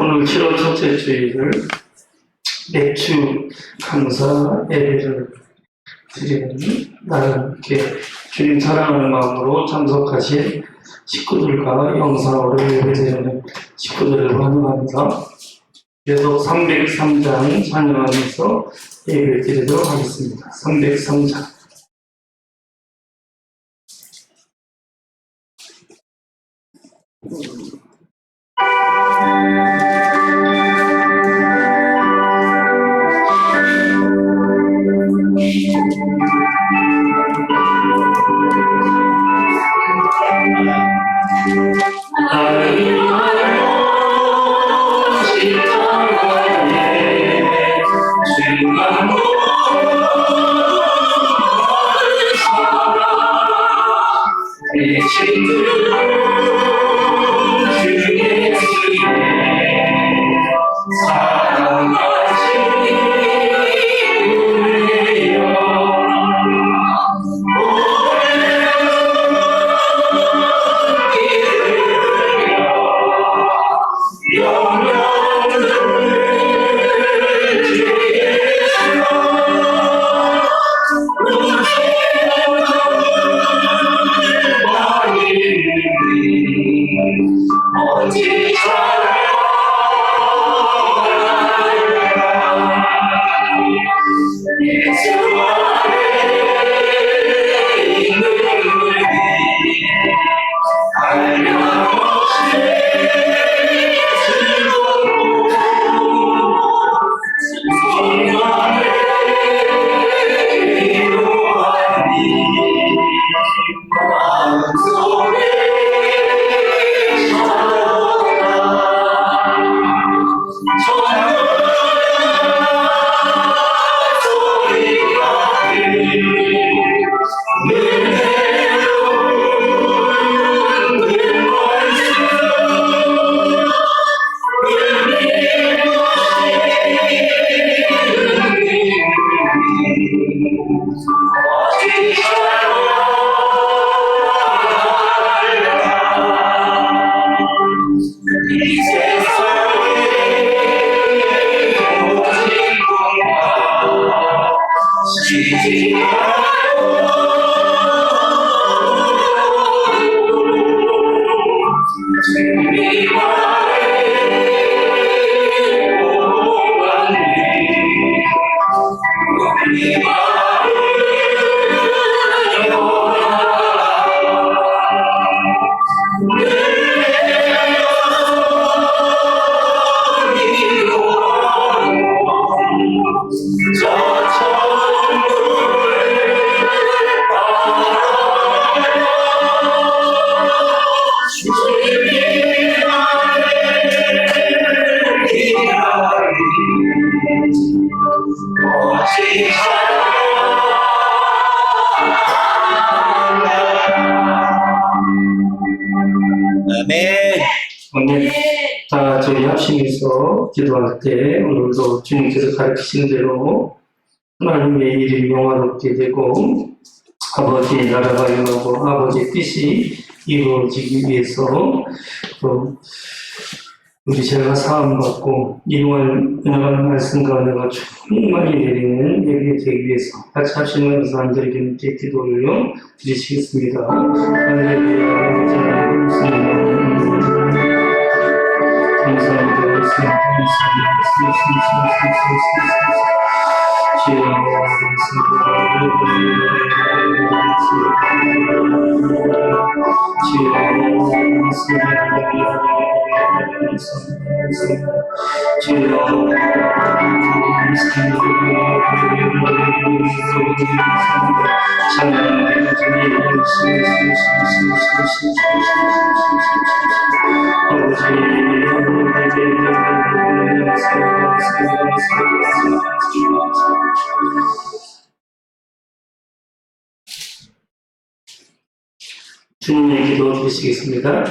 오늘 7월 첫째 주일을 맥주 감사 예배를 드리는 이렇게 주님 사랑하는 마음으로 참석하신 식구들과 영상으로 예배드리는 식구들을 환영합니다. 계속 303장 찬양하면서 예배를 드리도록 하겠습니다. 303장. 아멘. 다 저희 합심해서 기도할 때 오늘도 주님께서 가르치신 대로 하나님의 이름이 영화롭게 되고 아버지의 나라가 임하고 아버지의 뜻이 이루어지기 위해서 또 우리 제가 사함받고 이월 은혜가 말씀과 은혜가 충만히 내리는 예배 되기 위해서 같이 합심하면서 하나님께 함께 기도 올려 드리시겠습니다. 할렐루야. 감사합니다. 주님의 기도 드리시겠습니다.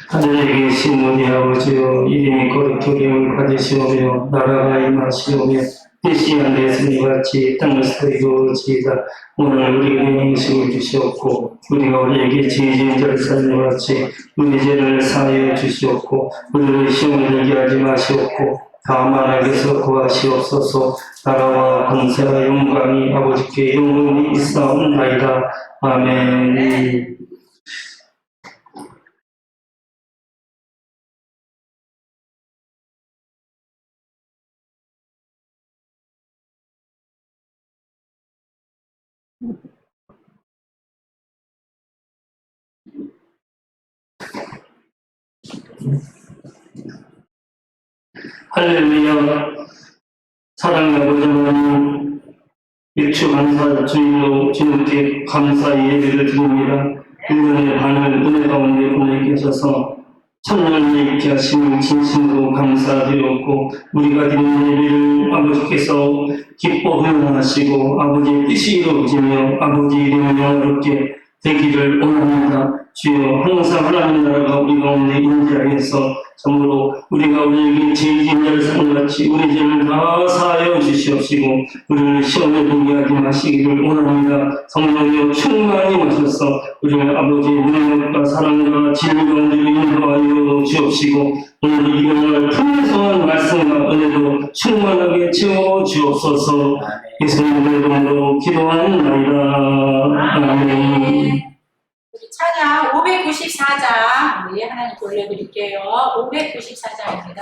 하늘에 계신 우리 아버지여, 이름이 거룩하게 받으시오며 나라가 임하시오며 뜻이 하늘에서 같이 땅에서 이루어지이다. 오늘 우리에게 음식을 주시옵고 우리가 우리에게 지은 죄를 사는 것 같이 우리 죄를 사하여 주시옵고 우리를 시험에 들게 하지 마시옵고 다만 악에서 구하시옵소서. 나라와 권세와 영광이 아버지께 영원히 있사옵나이다. 아멘. 할렐루야. 사랑의 아버지 하나님, 일주 감사 주일로 주님께 감사의 예배를 드립니다. 1년의 반을 은혜 가운데 보내 계셔서 천년에 있게 하심을 진심으로 감사드렸고 우리가 드리는 예배를 아버지께서 기뻐 흥하시고 아버지의 뜻이 이루어지며 아버지 이름을 영화롭게 되기를 원합니다. 주여, 항상 하나님 나라가 우리 가운데 임재하여서 참으로 우리가 우리에게 지은 죄를 상같이 우리 죄를 다 사하여 주시옵시고 우리를 시험에 들게 하지 마시기를 원합니다. 성령여 충만히 마셔서 우리를 아버지의 능력과 사랑과 진리 가운데 인도하여 주옵시고 오늘 이 병을 풍성한 말씀과 은혜로 충만하게 채워 주옵소서. 예수님의 이름으로 기도하옵나이다. 아멘. 우리 찬양 594장 우리 하나님 올려드릴게요. 594장입니다.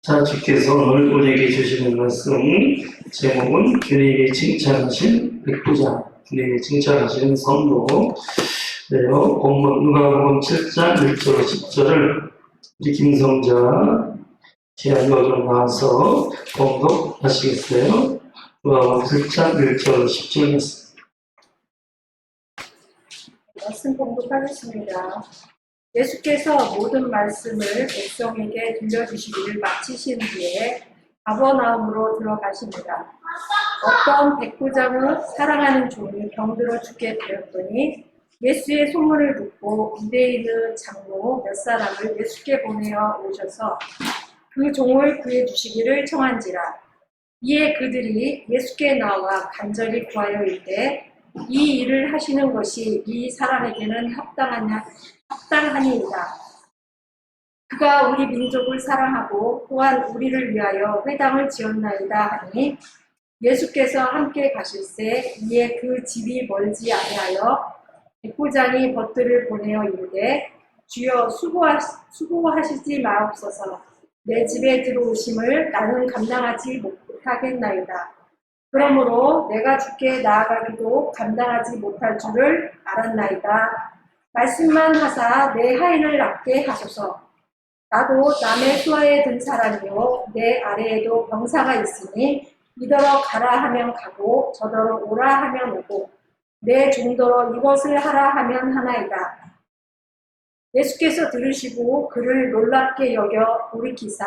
자, 주께서 오늘 우리에게 주시는 말씀 제목은 주님이 칭찬하신 백부장, 주님이 칭찬하시는 성도. 네요. 본문 누가복음 7장 1절 10절을 우리 김성자 제안버전 나와서 봉독하시겠어요? 누가복음 7장 1절 10절 말씀 봉독하겠습니다. 예수께서 모든 말씀을 백성에게 들려주시기를 마치신 뒤에 가버나움으로 들어가십니다. 어떤 백부장은 사랑하는 종이 병들어 죽게 되었더니 예수의 소문을 듣고 유대인의 장로 몇 사람을 예수께 보내어 오셔서 그 종을 구해 주시기를 청한지라. 이에 그들이 예수께 나와 간절히 구하여 이르되 이 일을 하시는 것이 이 사람에게는 합당하니이다. 그가 우리 민족을 사랑하고 또한 우리를 위하여 회당을 지었나이다 하니 예수께서 함께 가실새 이에 그 집이 멀지 아니하여 백부장이 벗들을 보내어 이르되 주여 수고하시지 마옵소서. 내 집에 들어오심을 나는 감당하지 못하겠나이다. 그러므로 내가 주께 나아가기도 감당하지 못할 줄을 알았나이다. 말씀만 하사 내 하인을 낫게 하소서. 나도 남의 수하에 든 사람이요 내 아래에도 병사가 있으니 이더러 가라 하면 가고 저더러 오라 하면 오고 내 종더러 이것을 하라 하면 하나이다. 예수께서 들으시고 그를 놀랍게 여겨 돌이키사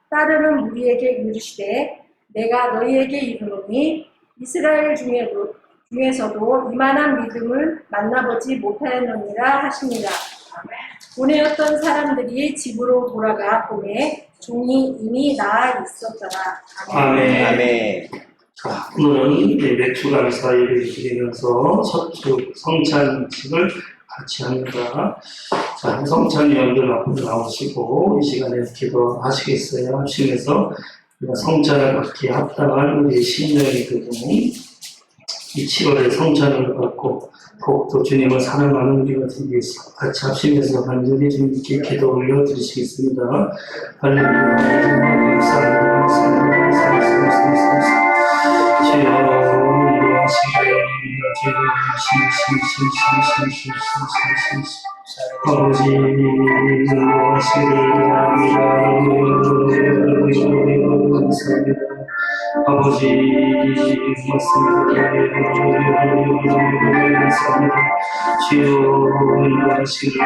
따르는 무리에게 이르시되 내가 너희에게 이르노니 이스라엘 중에서도 이만한 믿음을 만나보지 못하였느니라 하시니라. 보내었던 사람들이 집으로 돌아가 보매 종이 이미 나아 있었더라. 아멘. 아멘. 자, 오늘은 맥주감사 예배를 드리면서 서축 성찬식을 같이 합니다. 자, 성찬위원들 앞으로 나오시고 이 시간에 기도하시겠어요? 하시면서 우리가 성찬을 받기에 합당한 우리의 신령이 되는 이 7월에 성찬을 받고 더욱더 주님을 사랑하는 우리가 되기 위해서 같이 합심해서 간절히 주님께 기도 올려드리시겠습니다. 할렐루야. 주여 인도하시고 아버지 인도하시고 아버지 맞습니다. 주여 인도하시고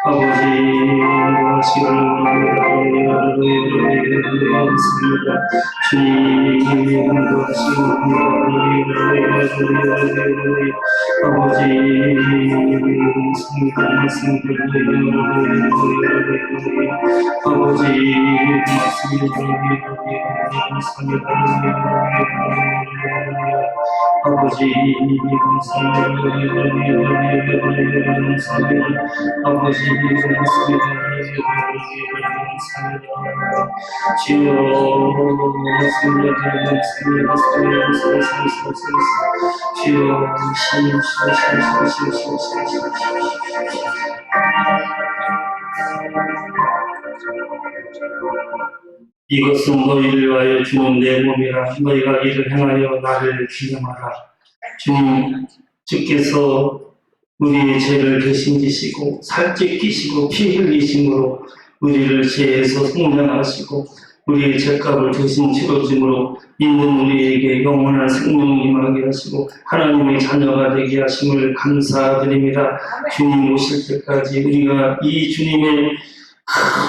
아버지 인도하시고 주님 인도하시고 아버지 아버지 아버지 아버지 주여 이것은 너희를 위하여 주는 내 몸이라. 너희가 이를 행하여 나를 기념하라. 주님, 주께서 우리의 죄를 대신 지시고 살찌 끼시고 피 흘리심으로 우리를 죄에서 속량하시고 우리의 죄값을 대신 치러짐으로 있는 우리에게 영원한 생명이 임하게 하시고 하나님의 자녀가 되게 하심을 감사드립니다. 주님 오실 때까지 우리가 이 주님의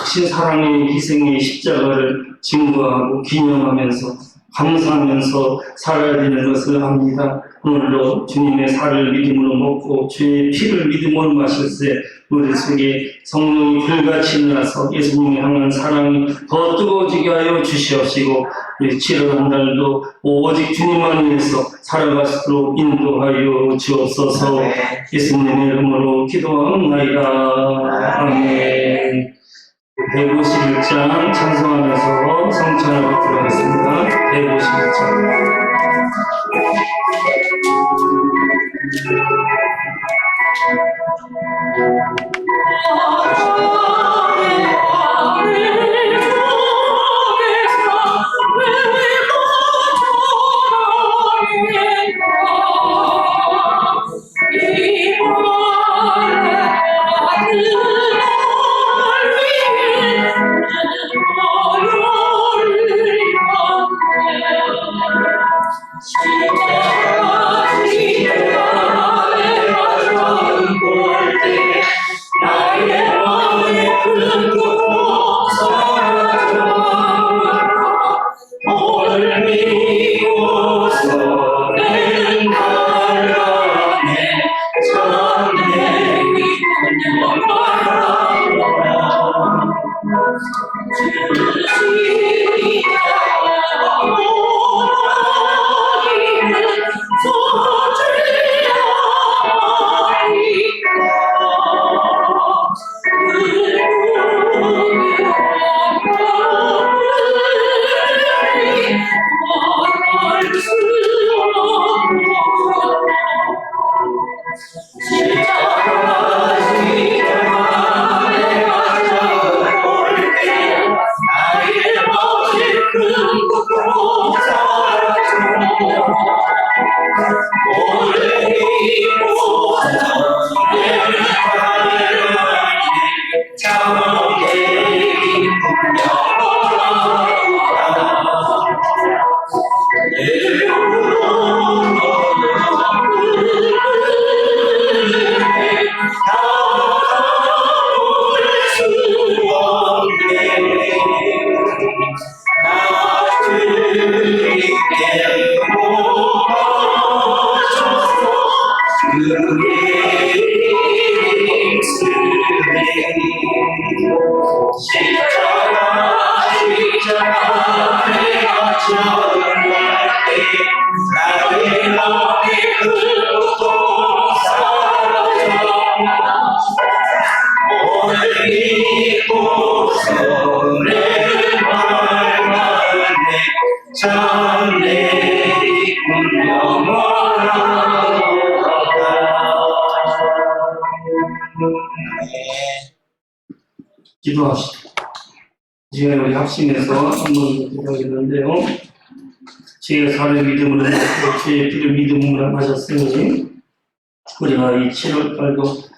크신 사랑의 희생의 십자가를 증거하고 기념하면서 감사하면서 살아야 되는 것을 압니다. 오늘도 주님의 살을 믿음으로 먹고 주의 피를 믿음으로 마실세 우리 속에 성령이 불같이 나서 예수님을 향한 사랑이 더 뜨거워지게 하여 주시옵시고 우리 7월 한 달도 오직 주님만 위해서 살아갈 수 있도록 인도하여 주옵소서. 예수님의 이름으로 기도하옵나이다. 아멘. 151장 찬송하면서 성찬을 받도록 하겠습니다. 151장. 십자가 기도합시다. 지금 우리 합심해서 한번 기도하겠는데요. 주의 살을 믿음으로 먹고 주의 피를 믿음으로 마셨으니 우리가 이 7월달도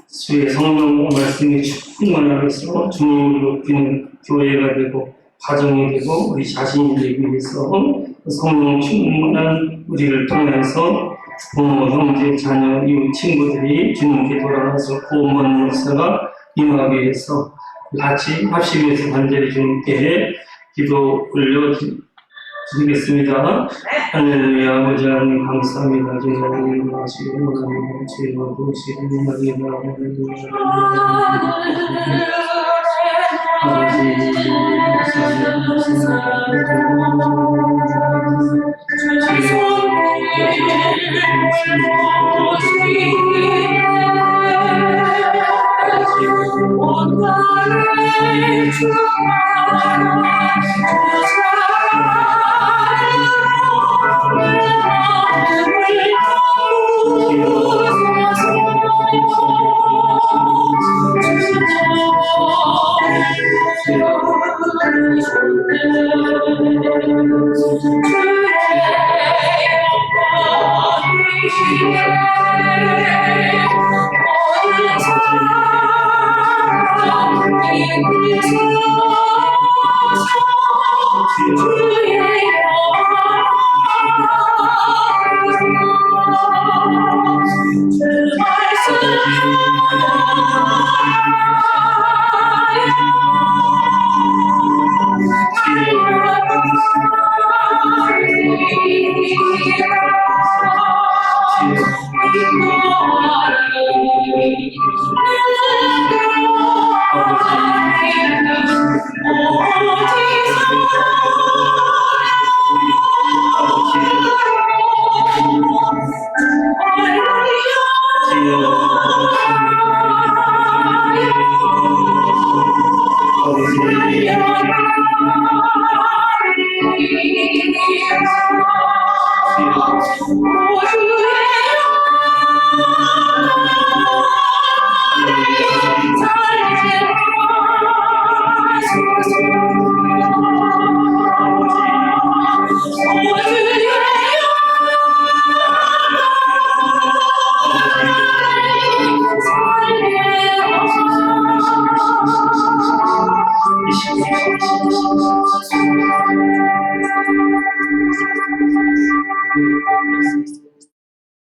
주의 성령 말씀이 충만하게 해서 주님으로 높이는 교회가 되고 가정이 되고 우리 자신이 되기 위해서 성령 충만한 우리를 통해서 부모, 형제, 자녀, 이웃, 친구들이 주님께 돌아가서 구원받는 역사가 임하기 위해서 같이 합심해서 간절히 주님께 기도 올려드리겠습니다. 할렐루야. 아버지 하나님 감사합니다. 주님 하나님 하시고 하나님 주여 보시고 하나님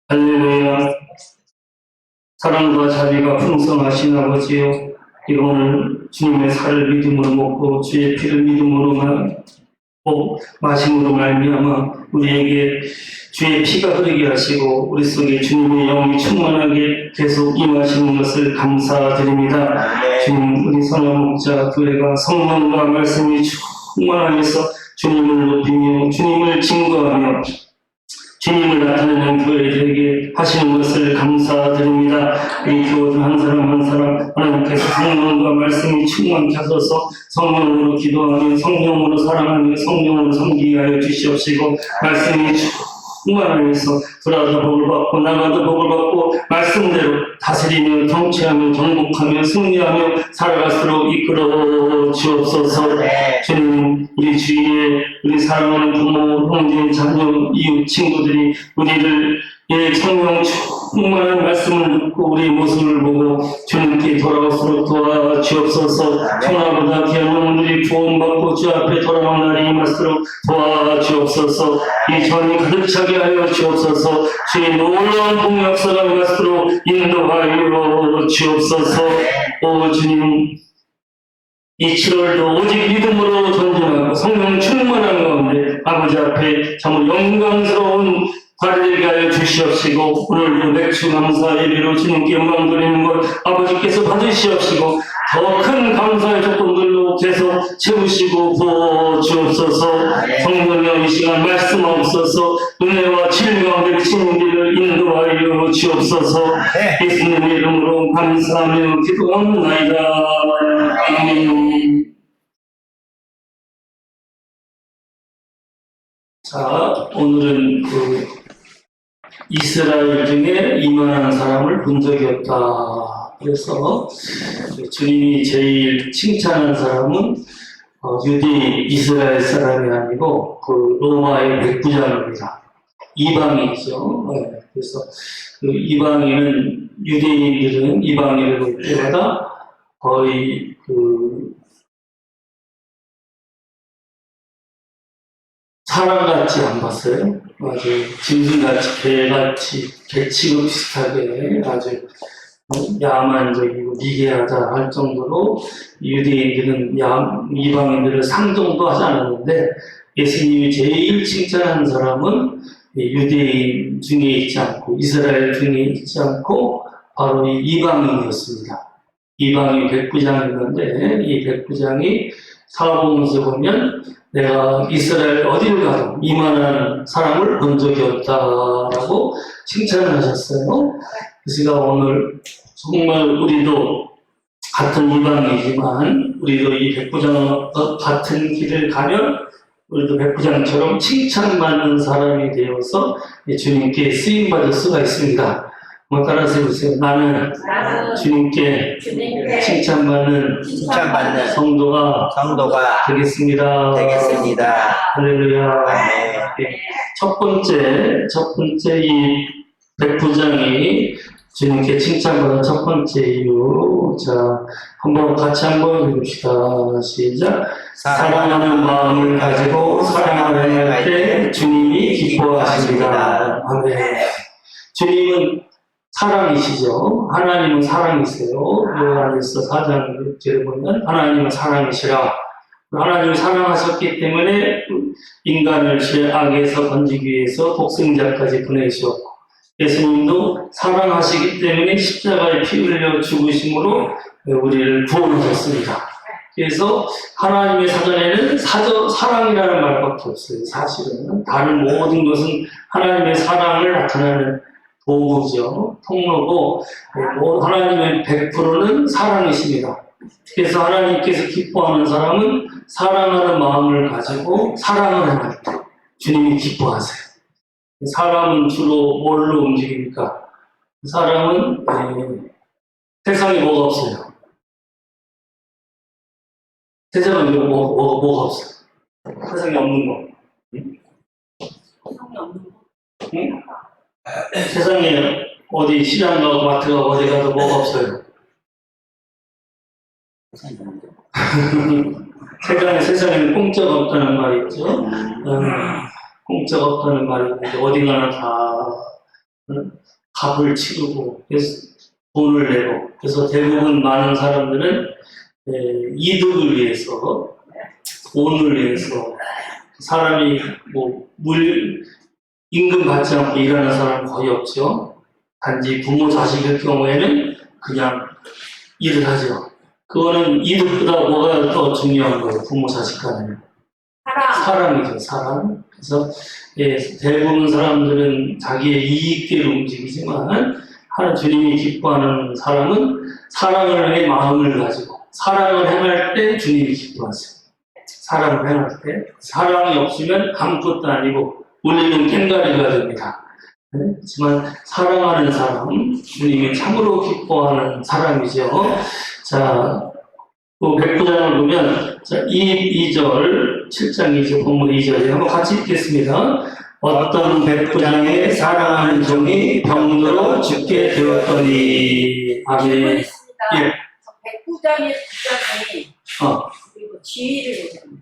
할렐루야. 사랑과 자비가 풍성하신 아버지요, 이거는 주님의 살을 믿음으로 먹고 주의 피를 믿음으로 마심으로 말미암아 우리에게 주의 피가 흐르게 하시고 우리 속에 주님의 영이 충만하게 계속 임하시는 것을 감사드립니다. 주님, 우리 선화목자 교회가 성령과 말씀이 충만하게 해서 주님을 높이며 주님을 증거하며 주님을 나타내는 교회들에게 하시는 것을 감사드립니다. 이 교우들 한 사람 한 사람 하나님께서 성령과 말씀이 충만케 하소서. 성령으로 기도하며 성령으로 사랑하며 성령으로 섬기게 하여 주시옵시고, 말씀이 충만하게 해서 돌아도 복을 받고 나가도 복을 받고 말씀대로 다스리며 통치하며 정복하며 승리하며 살아갈수록 이끌어 주옵소서. 주님, 우리 주위에 우리 사랑하는 부모, 형제, 자녀, 이웃, 친구들이 우리를 성령 충만한 말씀을 듣고 우리의 모습을 보고 주님께 돌아갈수록 도와주옵소서. 천하보다 귀한 영혼들이 구원받고 주 앞에 돌아온 날이 임할수록 도와주옵소서. 이 전이 가득 차게 하여 주옵소서. 주의 놀라운 복의 역사가 임할수록 인도하여 주옵소서. 오 주님, 이 7월도 오직 믿음으로 전진하고 성령 충만한 가운데 아버지 앞에 참 영광스러운 발을 하여 주시옵시고, 오늘도 맥주 감사 예배로 주님께 영광 드리는 것 아버지께서 받으시옵시고 더 큰 감사의 조건들로 계속 채우시고 부어주옵소서. 성령의 이 시간 말씀하옵소서. 은혜와 진리 가운데 비치는 길을 인도하여 주옵소서. 예수님의 이름으로 감사하며 기도합나이다. 아멘. 자, 오늘은 이스라엘 중에 이만한 사람을 본 적이 없다. 그래서 주님이 제일 칭찬한 사람은 유대인 이스라엘 사람이 아니고 그 로마의 백부장입니다. 이방인이죠. 네, 그래서 그 이방인은 유대인들은 이방인을 볼 때마다 거의 그 사람같이 안 봤어요. 아주 짐승같이, 개같이, 개 취급 비슷하게 아주 야만적이고 미개하다 할 정도로 유대인들은 이방인들을 상종도 하지 않았는데 예수님이 제일 칭찬한 사람은 유대인 중에 있지 않고 이스라엘 중에 있지 않고 바로 이 이방인이었습니다. 이방인 백부장이었는데 이 백부장이 사복음서 보면 내가 이스라엘 어디를 가도 이만한 사람을 본 적이 없다라고 칭찬을 하셨어요. 그래서 오늘 정말 우리도 같은 물방이지만 우리도 이 백부장 같은 길을 가면 우리도 백부장처럼 칭찬받는 사람이 되어서 주님께 쓰임받을 수가 있습니다. 한번 따라서 해보세요. 나는 주님께 칭찬받는 성도가 되겠습니다. 할렐루야. 첫 번째 이 백부장이 주님께 칭찬받은 첫 번째 이유. 자, 같이 한번 해봅시다. 시작. 사랑하는 마음을 가지고 사랑을 할 때 주님이 기뻐하십니다. 아멘. 주님은 사랑이시죠. 하나님은 사랑이세요. 요한일서 4장 6절에 보면 하나님은 사랑이시라. 하나님을 사랑하셨기 때문에 인간을 죄악에서 건지기 위해서 독생자까지 보내주셨고 예수님도 사랑하시기 때문에 십자가에 피 흘려 죽으심으로 우리를 구원하셨습니다. 그래서 하나님의 사전에는 사랑이라는 말밖에 없어요. 사실은 다른 모든 것은 하나님의 사랑을 나타내는 도구죠. 통로고 하나님의 100%는 사랑이십니다. 그래서 하나님께서 기뻐하는 사람은 사랑하는 마음을 가지고 사랑을 할 때 주님이 기뻐하세요. 사람은 주로 뭘로 움직입니까? 사람은 세상에 뭐가 없어요. 세상에 뭐가 없어요. 세상에 없는 거. 응? 세상에 어디 시장 가고 마트 가고 어디 가도 뭐가 없어요. 세상에는 공짜가 없다는 말이 있죠. 공짜가 없다는 말이 있는데 어디 가나 다 값을 치르고 그래서 돈을 내고 그래서 대부분 많은 사람들은 이득을 위해서 돈을 위해서 사람이 임금 받지 않고 일하는 사람은 거의 없죠. 단지 부모 자식일 경우에는 그냥 일을 하죠. 그거는 이득보다 뭐가 더 중요한 거예요. 부모 자식 간에는 사랑이죠. 사랑. 그래서 대부분 사람들은 자기의 이익대로 움직이지만 주님이 기뻐하는 사람은 사랑을 해 마음을 가지고 사랑을 행할 때 주님이 기뻐하세요. 사랑을 행할 때 사랑이 없으면 아무것도 아니고 우리는 꽹가리가 됩니다. 하지만 사랑하는 사람, 주님이 참으로 기뻐하는 사람이죠. 자, 그 백부장을 보면 2절, 7장 2절, 본문 2절에 한번 같이 읽겠습니다. 어떤 백부장의 사랑하는 종이 병들어 죽게 되었더니. 아멘. 예. 백부장의 부장이 그리고 지위를 보잖아요.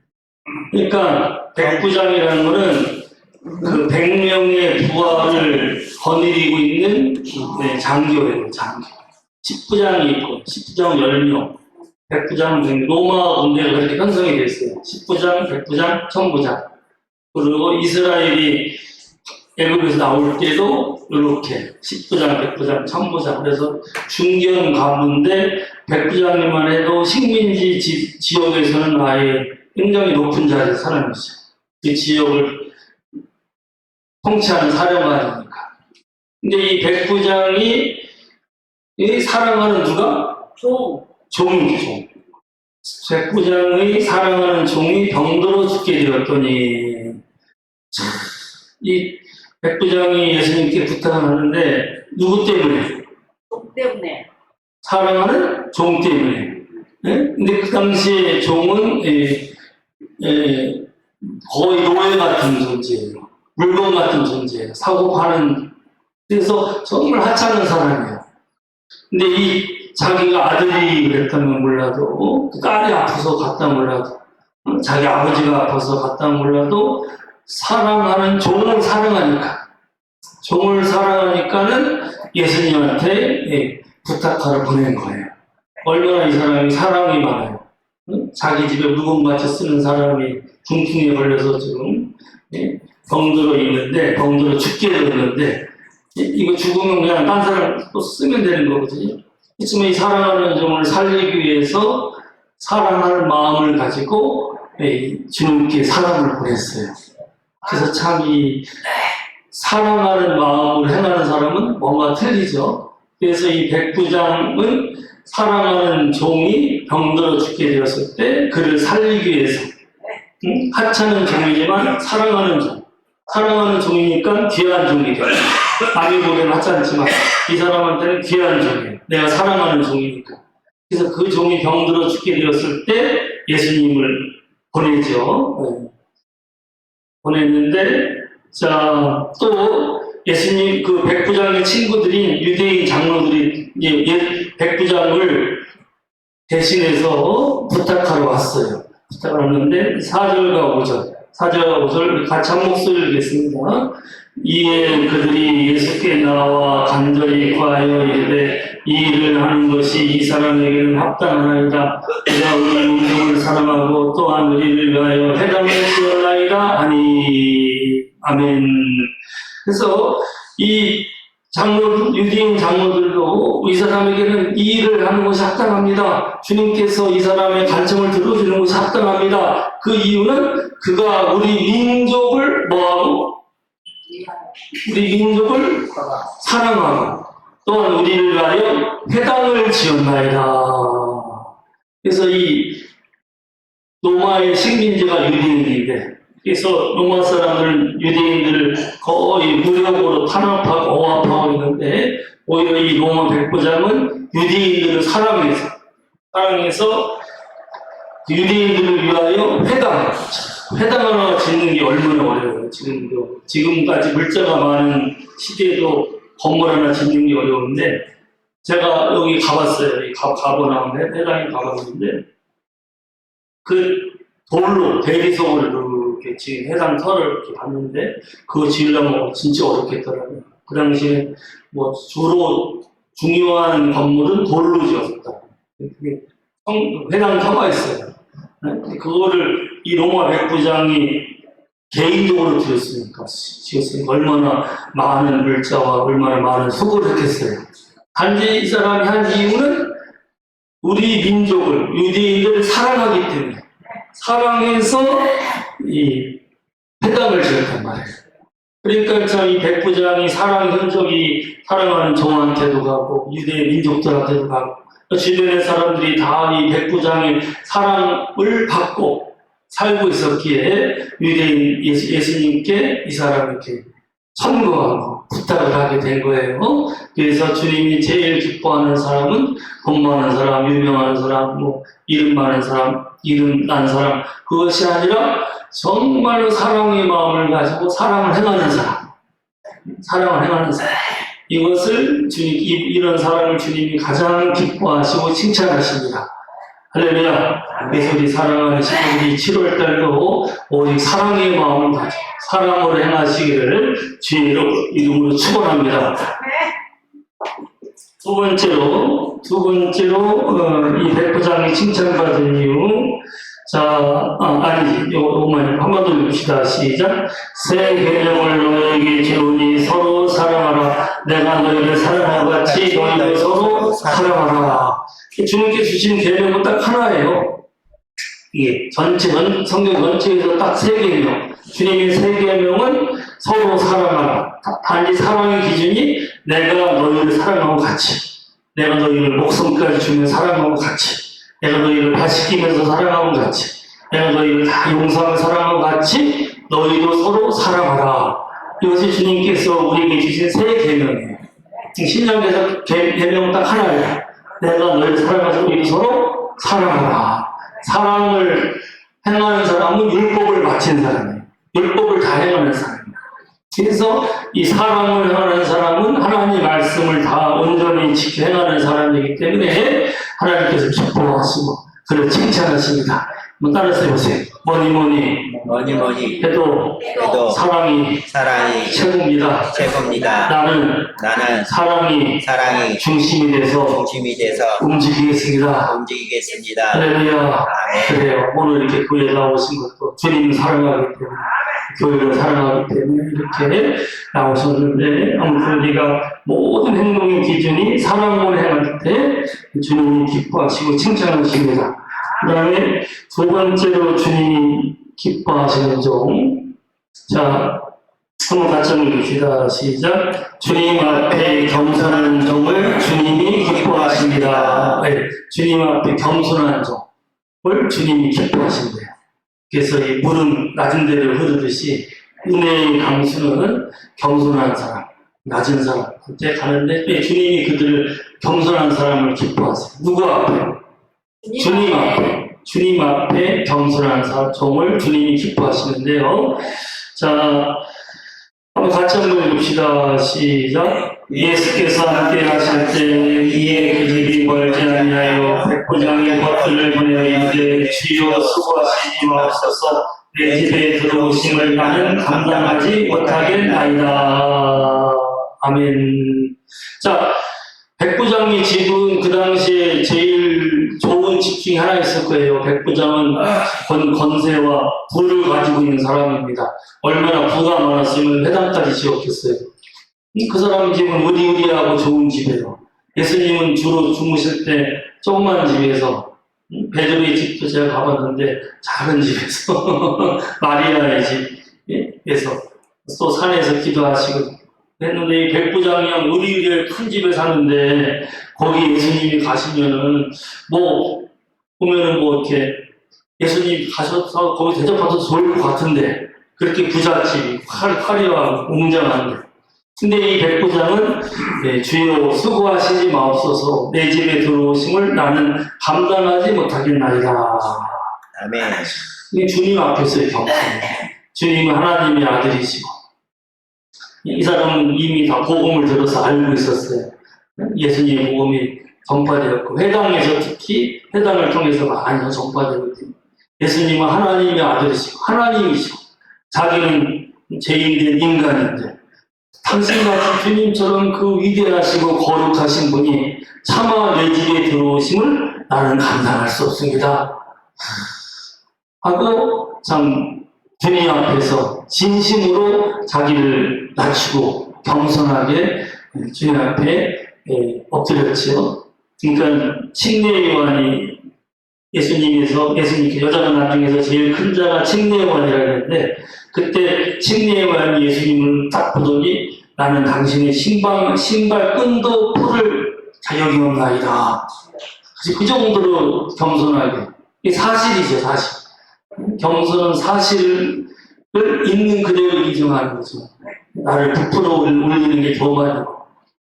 그러니까 백부장이라는 거는 그 100명의 부하를 거느리고 있는 장교예요, 장교. 10부장이 있고, 10부장 10명, 100부장, 로마 군대가 그렇게 편성이 되어 있어요. 10부장, 100부장, 1000부장. 그리고 이스라엘이 애굽에서 나올 때도 이렇게 10부장, 100부장, 1000부장. 그래서 중견 가문인데 100부장님만 해도 식민지 지역에서는 아예 굉장히 높은 자리의 사람이죠. 그 지역을 통치하는 사령관이니까. 근데 이 백부장이 사랑하는 누가? 종이죠. 백부장의 사랑하는 종이 병들어 죽게 되었더니, 이 백부장이 예수님께 부탁을 하는데 누구 때문에? 종 때문에. 사랑하는 종 때문에. 예? 근데 그 당시에 종은 거의 노예 같은 존재예요. 물건 같은 존재예요. 사고 파는. 그래서 정말 하찮은 사람이에요. 근데 이 자기가 아들이 그랬다면 몰라도, 딸이 아파서 갔다 몰라도, 자기 아버지가 아파서 갔다 몰라도, 사랑하는 종을 사랑하니까는 예수님한테 부탁하러 보낸 거예요. 얼마나 이 사람이 사랑이 많아요. 자기 집에 물건같이 쓰는 사람이 중풍에 걸려서 지금 병들어 있는데, 병들어 죽게 되었는데, 이거 죽으면 그냥 딴 사람 또 쓰면 되는 거거든요. 그렇지만 이 사랑하는 종을 살리기 위해서 사랑하는 마음을 가지고 주님께 사랑을 보냈어요. 그래서 참 이 사랑하는 마음으로 행하는 사람은 뭔가 틀리죠. 그래서 이 백부장은 사랑하는 종이 병들어 죽게 되었을 때 그를 살리기 위해서 하찮은 종이지만 사랑하는 종이니까 귀한 종이죠. 남이 보기에는 하찮지만 이 사람한테는 귀한 종이에요. 내가 사랑하는 종이니까. 그래서 그 종이 병들어 죽게 되었을 때 예수님을 보내죠. 보냈는데, 자, 또 예수님 그 백부장의 친구들인 유대인 장로들이 백부장을 대신해서 부탁하러 왔어요. 부탁을 하는데 4절과 5절 같이 한 목소리를 읽겠습니다. 이에 그들이 예수께 나와 간절히 구하여 이르되 이 일을 하는 것이 이 사람에게는 합당하나이다. 그가 우리 민족을 사랑하고 또한 우리를 위하여 회당을 지었나이다 하니. 아멘. 그래서 이 유대인 장로들도 이 사람에게는 이 일을 하는 것이 합당합니다. 주님께서 이 사람의 간청을 들어주는 것이 합당합니다. 그 이유는 그가 우리 민족을 뭐하고? 우리 민족을 사랑하고 또한 우리를 위하여 회당을 지었나이다. 그래서 이 로마의 식민지가 유대인인데, 그래서 로마 사람들은 유대인들을 거의 무력으로 탄압하고 억압하고 있는데, 오히려 이 로마 백부장은 유대인들을 사랑해서 유대인들을 위하여 회당 하나 짓는 게 얼마나 어려워요. 지금까지 물자가 많은 시대에도 건물 하나 짓는 게 어려운데, 제가 여기 가봤어요. 가보나 회당에 가봤는데, 그 돌로 대리석으로 이렇게 지금 해당 터를 이렇게 봤는데, 그거 지으려면 진짜 어렵겠더라고요. 그 당시에 뭐 주로 중요한 건물은 돌로 지었다. 그게 해당 터가 있어요. 그거를 이 로마 백부장이 개인적으로 지었으니까 얼마나 많은 물자와 얼마나 많은 수고를 했겠어요. 단지 이 사람이 한 이유는 우리 민족을, 유대인들을 사랑하기 때문에, 사랑해서 이 회당을 지었단 말이에요. 그러니까 참 이 백부장이 사랑 흔적이 사랑하는 종한테도 가고 유대 민족들한테도 가고 주변의 사람들이 다 이 백부장의 사랑을 받고 살고 있었기에 유대인 예수님께 이 사람에게 선거하고 부탁을 하게 된 거예요. 그래서 주님이 제일 기뻐하는 사람은 돈 많은 사람, 유명한 사람, 이름 많은 사람, 이름 난 사람, 그것이 아니라 정말로 사랑의 마음을 가지고 사랑을 행하는 사람. 이것을 이런 사랑을 주님이 가장 기뻐하시고 칭찬하십니다. 할렐루야. 그래서 우리 사랑하는 친구들이 7월달도 오직 사랑의 마음을 가지고 사랑으로 행하시기를 주의 이름으로 축원합니다. 두 번째로 이 백부장이 칭찬받은 이유. 자, 요것만 한 번 더 읽읍시다. 시작. 새 계명을 너에게 주오니 서로 사랑하라. 내가 너희를 사랑하고 같이 너희도 서로 사랑하라. 주님께 주신 계명은 딱 하나예요. 이게 성경 전체에서 딱 세 계명. 주님의 세 계명은 서로 사랑하라. 단지 사랑의 기준이 내가 너희를 사랑하고 같이, 내가 너희를 목숨까지 주며 사랑하고 같이, 내가 너희를 다 지키면서 사랑하고 같이, 내가 너희를 다 용서하며 사랑하고 같이 너희도 서로 사랑하라. 이것이 주님께서 우리에게 주신 새 계명이에요. 신약에서 계명은 딱 하나예요. 내가 너를 사랑해서 우리 서로 사랑하라. 사랑을 행하는 사람은 율법을 마친 사람이에요. 율법을 다 행하는 사람이에요. 그래서 이 사랑을 행하는 사람은 하나님 말씀을 다 온전히 지켜 행하는 사람이기 때문에 하나님께서 기뻐하시고 그를 칭찬하십니다. 한번 따라서 해보세요. 뭐니 해도 사랑이 최고입니다. 나는 사랑이 중심이 돼서 움직이겠습니다. 할렐루야. 그래요. 오늘 이렇게 교회에 나오신 것도 주님을 사랑하기 때문에, 교회를 사랑하기 때문에 이렇게 나오셨는데, 아무튼 우리가 모든 행동의 기준이 사랑을 행할 때 주님이 기뻐하시고 칭찬하십니다. 그 다음에 두 번째로 주님이 기뻐하시는 점. 자, 한번 같이 한번 봅시다. 시작. 주님 앞에 겸손한 점을 주님이 기뻐하십니다. 네, 주님 앞에 겸손한 점을 주님이 기뻐하신대요. 그래서 이 물은 낮은 데를 흐르듯이 은혜의 강수는 겸손한 사람, 낮은 사람한테 가는데 왜 주님이 그들을 겸손한 사람을 기뻐하세요? 누구 앞에? 주님 앞에 겸손한 사람을 주님이 기뻐하시는데요. 자, 한번 같이 한번 읽읍시다. 시작. 예수께서 함께 하실 때 이에 그 집이 멀지 아니하여 백부장이 벗들을 보내어 이르되 주여 수고하시지 마옵소서 내 집에 들어오심을 나는 감당하지 못하겠나이다. 아멘. 자, 백부장의 집은 그 당시에 제일 좋은 집 중에 하나 있을 거예요. 백부장은 권세와 부를 가지고 있는 사람입니다. 얼마나 부가 많았으면 회당까지 지었겠어요. 그 사람 집은 의리의리하고 좋은 집이에요. 예수님은 주로 주무실 때 조그만 집에서, 베드로의 집도 제가 가봤는데 작은 집에서 마리아의 집에서 또 산에서 기도하시고 했는데 이 백부장이랑 의리의리한 큰 집에 사는데 거기 예수님이 가시면은 뭐 보면은 뭐 이렇게 예수님 가셔서 거기 대접받아서 좋을 것 같은데 그렇게 부잣집이 화려하고 웅장한데 근데 이 백부장은 주여 수고하시지 마옵소서 내 집에 들어오심을 나는 감당하지 못하겠나이다. 아멘. 이 주님 앞에서의 경성. 주님은 하나님의 아들이시고 이 사람은 이미 다 복음을 들어서 알고 있었어요. 예수님의 복음이 전파되었고 회당에서 특히 회당을 통해서 많이 전파되고 있습니다. 예수님은 하나님의 아들이시고 하나님이시고 자기는 죄인된 인간인데 당신같이 주님처럼 그 위대하시고 거룩하신 분이 차마 내 집에 들어오심을 나는 감당할 수 없습니다. 하고 참 주님 앞에서 진심으로 자기를 낮추고 겸손하게 주님 앞에 엎드렸지요. 그러니까 침례 요한이 예수님께 여자가 나중에서 제일 큰 자가 침례 요한이라고 했는데 그때 침례 요한이 예수님을 딱 보더니 나는 당신의 신발끈도 풀을 자격이 없나이다. 그 정도로 겸손하게. 이게 사실이죠, 사실. 겸손은 사실을 있는 그대로 인정하는 거죠. 나를 부풀어 올리는 게 교만이고.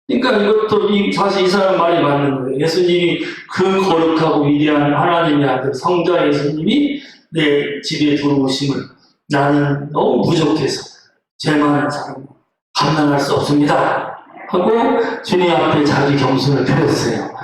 그러니까 이것도 사실 이 사람 말이 맞는 거예요. 예수님이 그 거룩하고 위대한 하나님의 아들 성자 예수님이 내 집에 들어오심을 나는 너무 부족해서 죄 많은 사람 감당할 수 없습니다. 하고 주님 앞에 자기 겸손을 펴렸어요.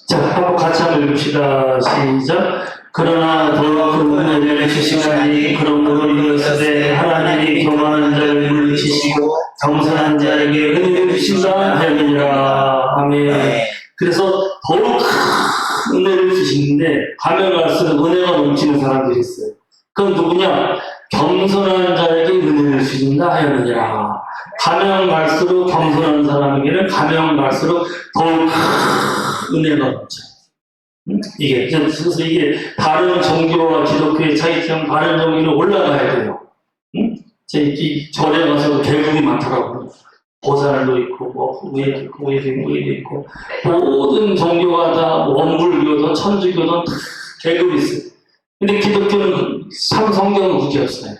자, 한번 같이 한번 읽읍시다. 시작. 그러나 더 큰 은혜를 주시나니 그러므로 이르시되 하나님이 교만한 자를 물리치시고 겸손한 자에게 은혜를 주신다 하였느니라. 아멘. 그래서 더욱 큰 은혜를 주시는데 가면 갈수록 은혜가 넘치는 사람들이 있어요. 그건 누구냐? 겸손한 자에게 은혜를 주신다 하였느니라. 가면 갈수록 겸손한 사람에게는 가면 갈수록 더욱 큰 은혜가 넘쳐요. 그래서 이게 다른 종교와 기독교의 차이점, 다른 종교는 올라가야 돼요. 절에 가서 계급이 많더라고요. 보살도 있고, 위에도 있고, 모든 종교가 다 원불교도, 천주교도 다 계급이 있어요. 근데 기독교는 성경은 그게 없어요.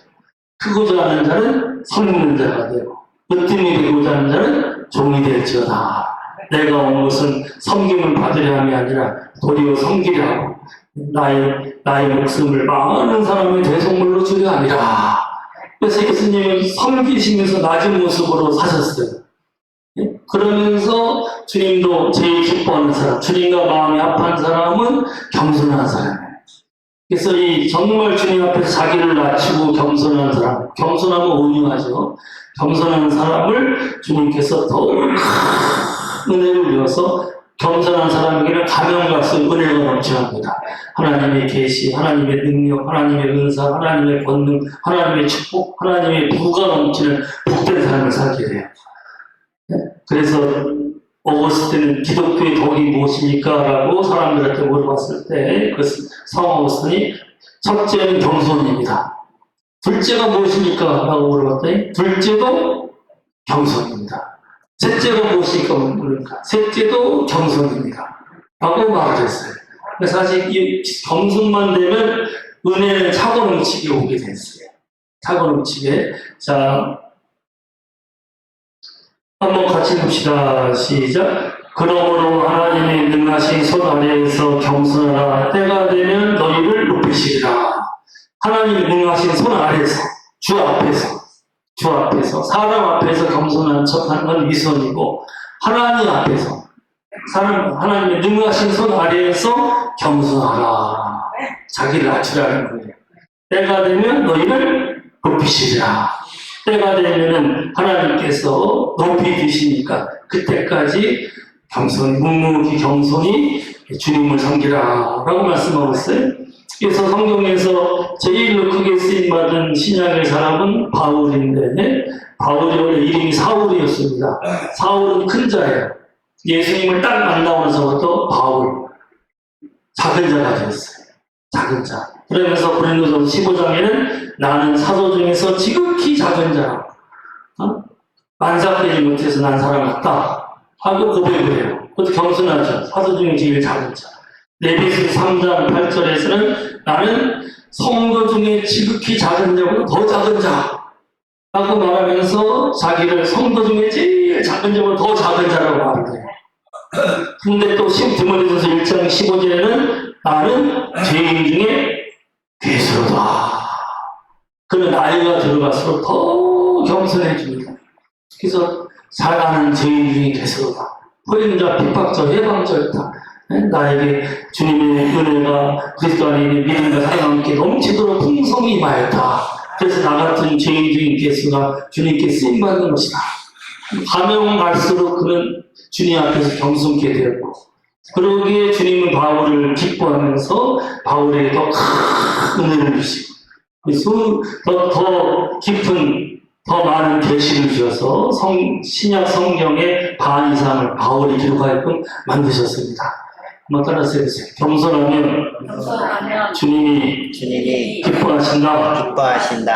크고자 하는 자는 선 있는 자가 되고, 으뜸이 되고자 하는 자는 종이 될지어다. 내가 온 것은 섬김을 받으려 함이 아니라 도리어 섬기려 하고 나의 목숨을 많은 사람의 대속물로 주려 함이라. 그래서 예수님은 섬기시면서 낮은 모습으로 사셨어요. 그러면서 주님도 제일 기뻐하는 사람, 주님과 마음이 합한 사람은 겸손한 사람이에요. 그래서 이 정말 주님 앞에서 자기를 낮추고 겸손한 사람, 겸손하면 온유하죠. 겸손한 사람을 주님께서 더 큰 은혜를 주어서 겸손한 사람에게는 가면갈수록 은혜가 넘쳐납니다. 하나님의 계시, 하나님의 능력, 하나님의 은사, 하나님의 권능, 하나님의 축복, 하나님의 부가 넘치는 복된 삶을 살게 돼요. 그래서 어거스틴은 기독교의 덕이 무엇입니까? 라고 사람들한테 물어봤을 때 그 성 어거스틴이 첫째는 겸손입니다. 둘째가 무엇입니까? 라고 물어봤더니 둘째도 겸손입니다. 셋째가 무엇입니까? 물으니까 셋째도 겸손입니다. 라고 말을 했어요. 그래서 사실 이 겸손만 되면 은혜는 차고 넘치게 오게 됐어요. 차고 넘치게. 자, 한번 같이 봅시다. 시작. 그러므로 하나님의 능하신 손 아래에서 겸손하라. 때가 되면 너희를 높이시리라. 하나님의 능하신 손 아래에서, 주 앞에서, 사람 앞에서 겸손한 척하는 건 위선이고, 하나님 앞에서, 하나님의 능하신 손 아래에서 겸손하라. 자기를 낮추라는 거예요. 때가 되면 너희를 높이시리라. 때가 되면은 하나님께서 높이 드시니까 그때까지 겸손히, 묵묵히 겸손히 주님을 섬기라 라고 말씀하고 있어요. 그래서 성경에서 제일로 크게 쓰임받은 신약의 사람은 바울인데, 바울이 원래 이름이 사울이었습니다. 사울은 큰 자예요. 예수님을 딱 만나면서부터 바울, 작은 자가 되었어요. 작은 자. 그러면서 고린도전서 15장에는 나는 사도 중에서 지극히 작은 자라. 만삭되지 못해서 난 사람 같다. 하고 고백을 해요. 그것도 겸손하죠. 사도 중에 제일 작은 자. 레위기 3장 8절에서는 나는 성도 중에 지극히 작은 자보다 더 작은 자. 라고 말하면서 자기를 성도 중에 제일 작은 자보다 더 작은 자라고 말을 해요. 근데 또 디모데전서 1장 15절에는 나는 죄인 중에 괴수로다. 그는 나이가 들어갈수록 더 겸손해집니다. 그래서 잘 아는 죄인 중에 괴수로다. 호행자, 핍박자, 해방자였다. 나에게 주님의 은혜가 그리스도 안에 있는 믿음과 사랑과 함께 넘치도록 풍성히 임하였다. 그래서 나 같은 죄인 중에 괴수가 주님께 쓰임받는 것이다. 가면 갈수록 그는 주님 앞에서 겸손케 되었고, 그러기에 주님은 바울을 기뻐하면서 바울에게 더 큰 은혜를 주시고, 더 깊은, 더 많은 계시를 주셔서 신약 성경의 반 이상을 바울이 기록하게끔 만드셨습니다. 한번 따라서 해보세요. 겸손하면 주님이 기뻐하신다.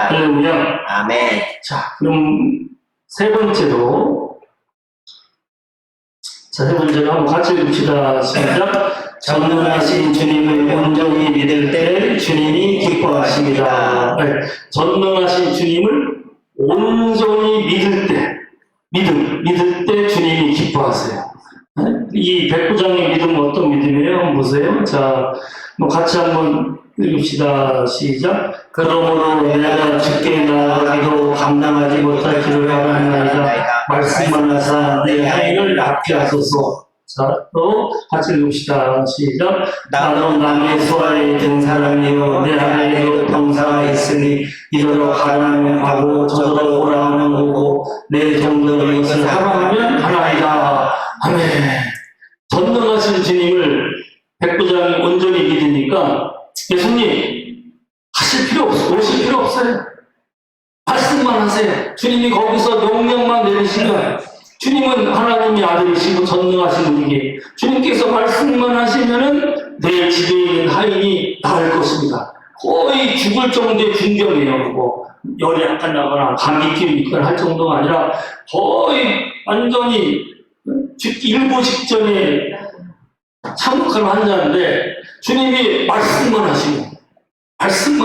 할렐루야. 아멘. 자, 그럼 세 번째로 한번 같이 읽읍시다. 시작. 전능하신 주님을 온전히 믿을 때 주님이 기뻐하십니다. 네. 전능하신 주님을 온전히 믿을 때 주님이 기뻐하세요. 네? 이 백부장의 믿음은 어떤 믿음이에요? 한번 보세요. 자, 같이 한번 읽읍시다. 시작. 그러므로 내가 주께 나아가기도 감당하지 못할 길을 바라나이다. 말씀만 하사 내 하인을 낫게 하소서. 자, 또 같이 읽읍시다. 시작. 나도 남의 소아에 든 사람이요 내 안에도 병사가 있으니 이더러 가라면 가고 저더러 오라면 오고 내 종들의 이것을 하라면 하나이다. 아멘. 전능하신 주님을 백부장이 온전히 믿으니까 예수님 오실 필요 없어요. 말씀만 하세요. 주님이 거기서 명령만 내리시면, 주님은 하나님의 아들이시고 전능하신 분이기에 주님께서 말씀만 하시면은 내 집에 있는 하인이 나을 것입니다. 거의 죽을 정도의 중경이에요. 뭐 열이 약간 나거나 감기 있거나 할 정도가 아니라 거의 완전히 일부 직전에 참혹한 환자인데 주님이 말씀만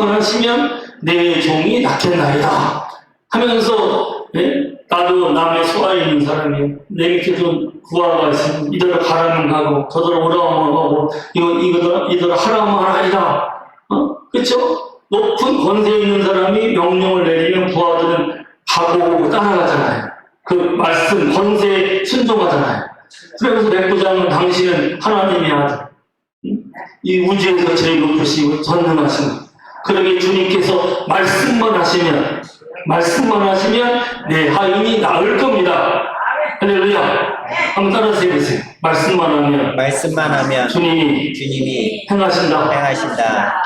하시면 내 종이 낫겠나이다 하면서, 나도 남의 소아에 있는 사람이 내 밑에 좀 구하가 있으면 이대로 가라면 가고 저대로 오라면 가고 이대로 하라면 하리라. 그렇죠? 높은 권세 있는 사람이 명령을 내리면 부하들은 가고 오고 따라가잖아요. 그 말씀 권세에 순종하잖아요. 그래서 백부장은 당신은 하나님의 아들, 이 우주에서 제일 높으시고 전능하신 분. 그러게 주님께서 말씀만 하시면 내 하인이 나을 겁니다. 할렐루야. 한번 따라서 해보세요. 말씀만 하면 주님이 행하신다.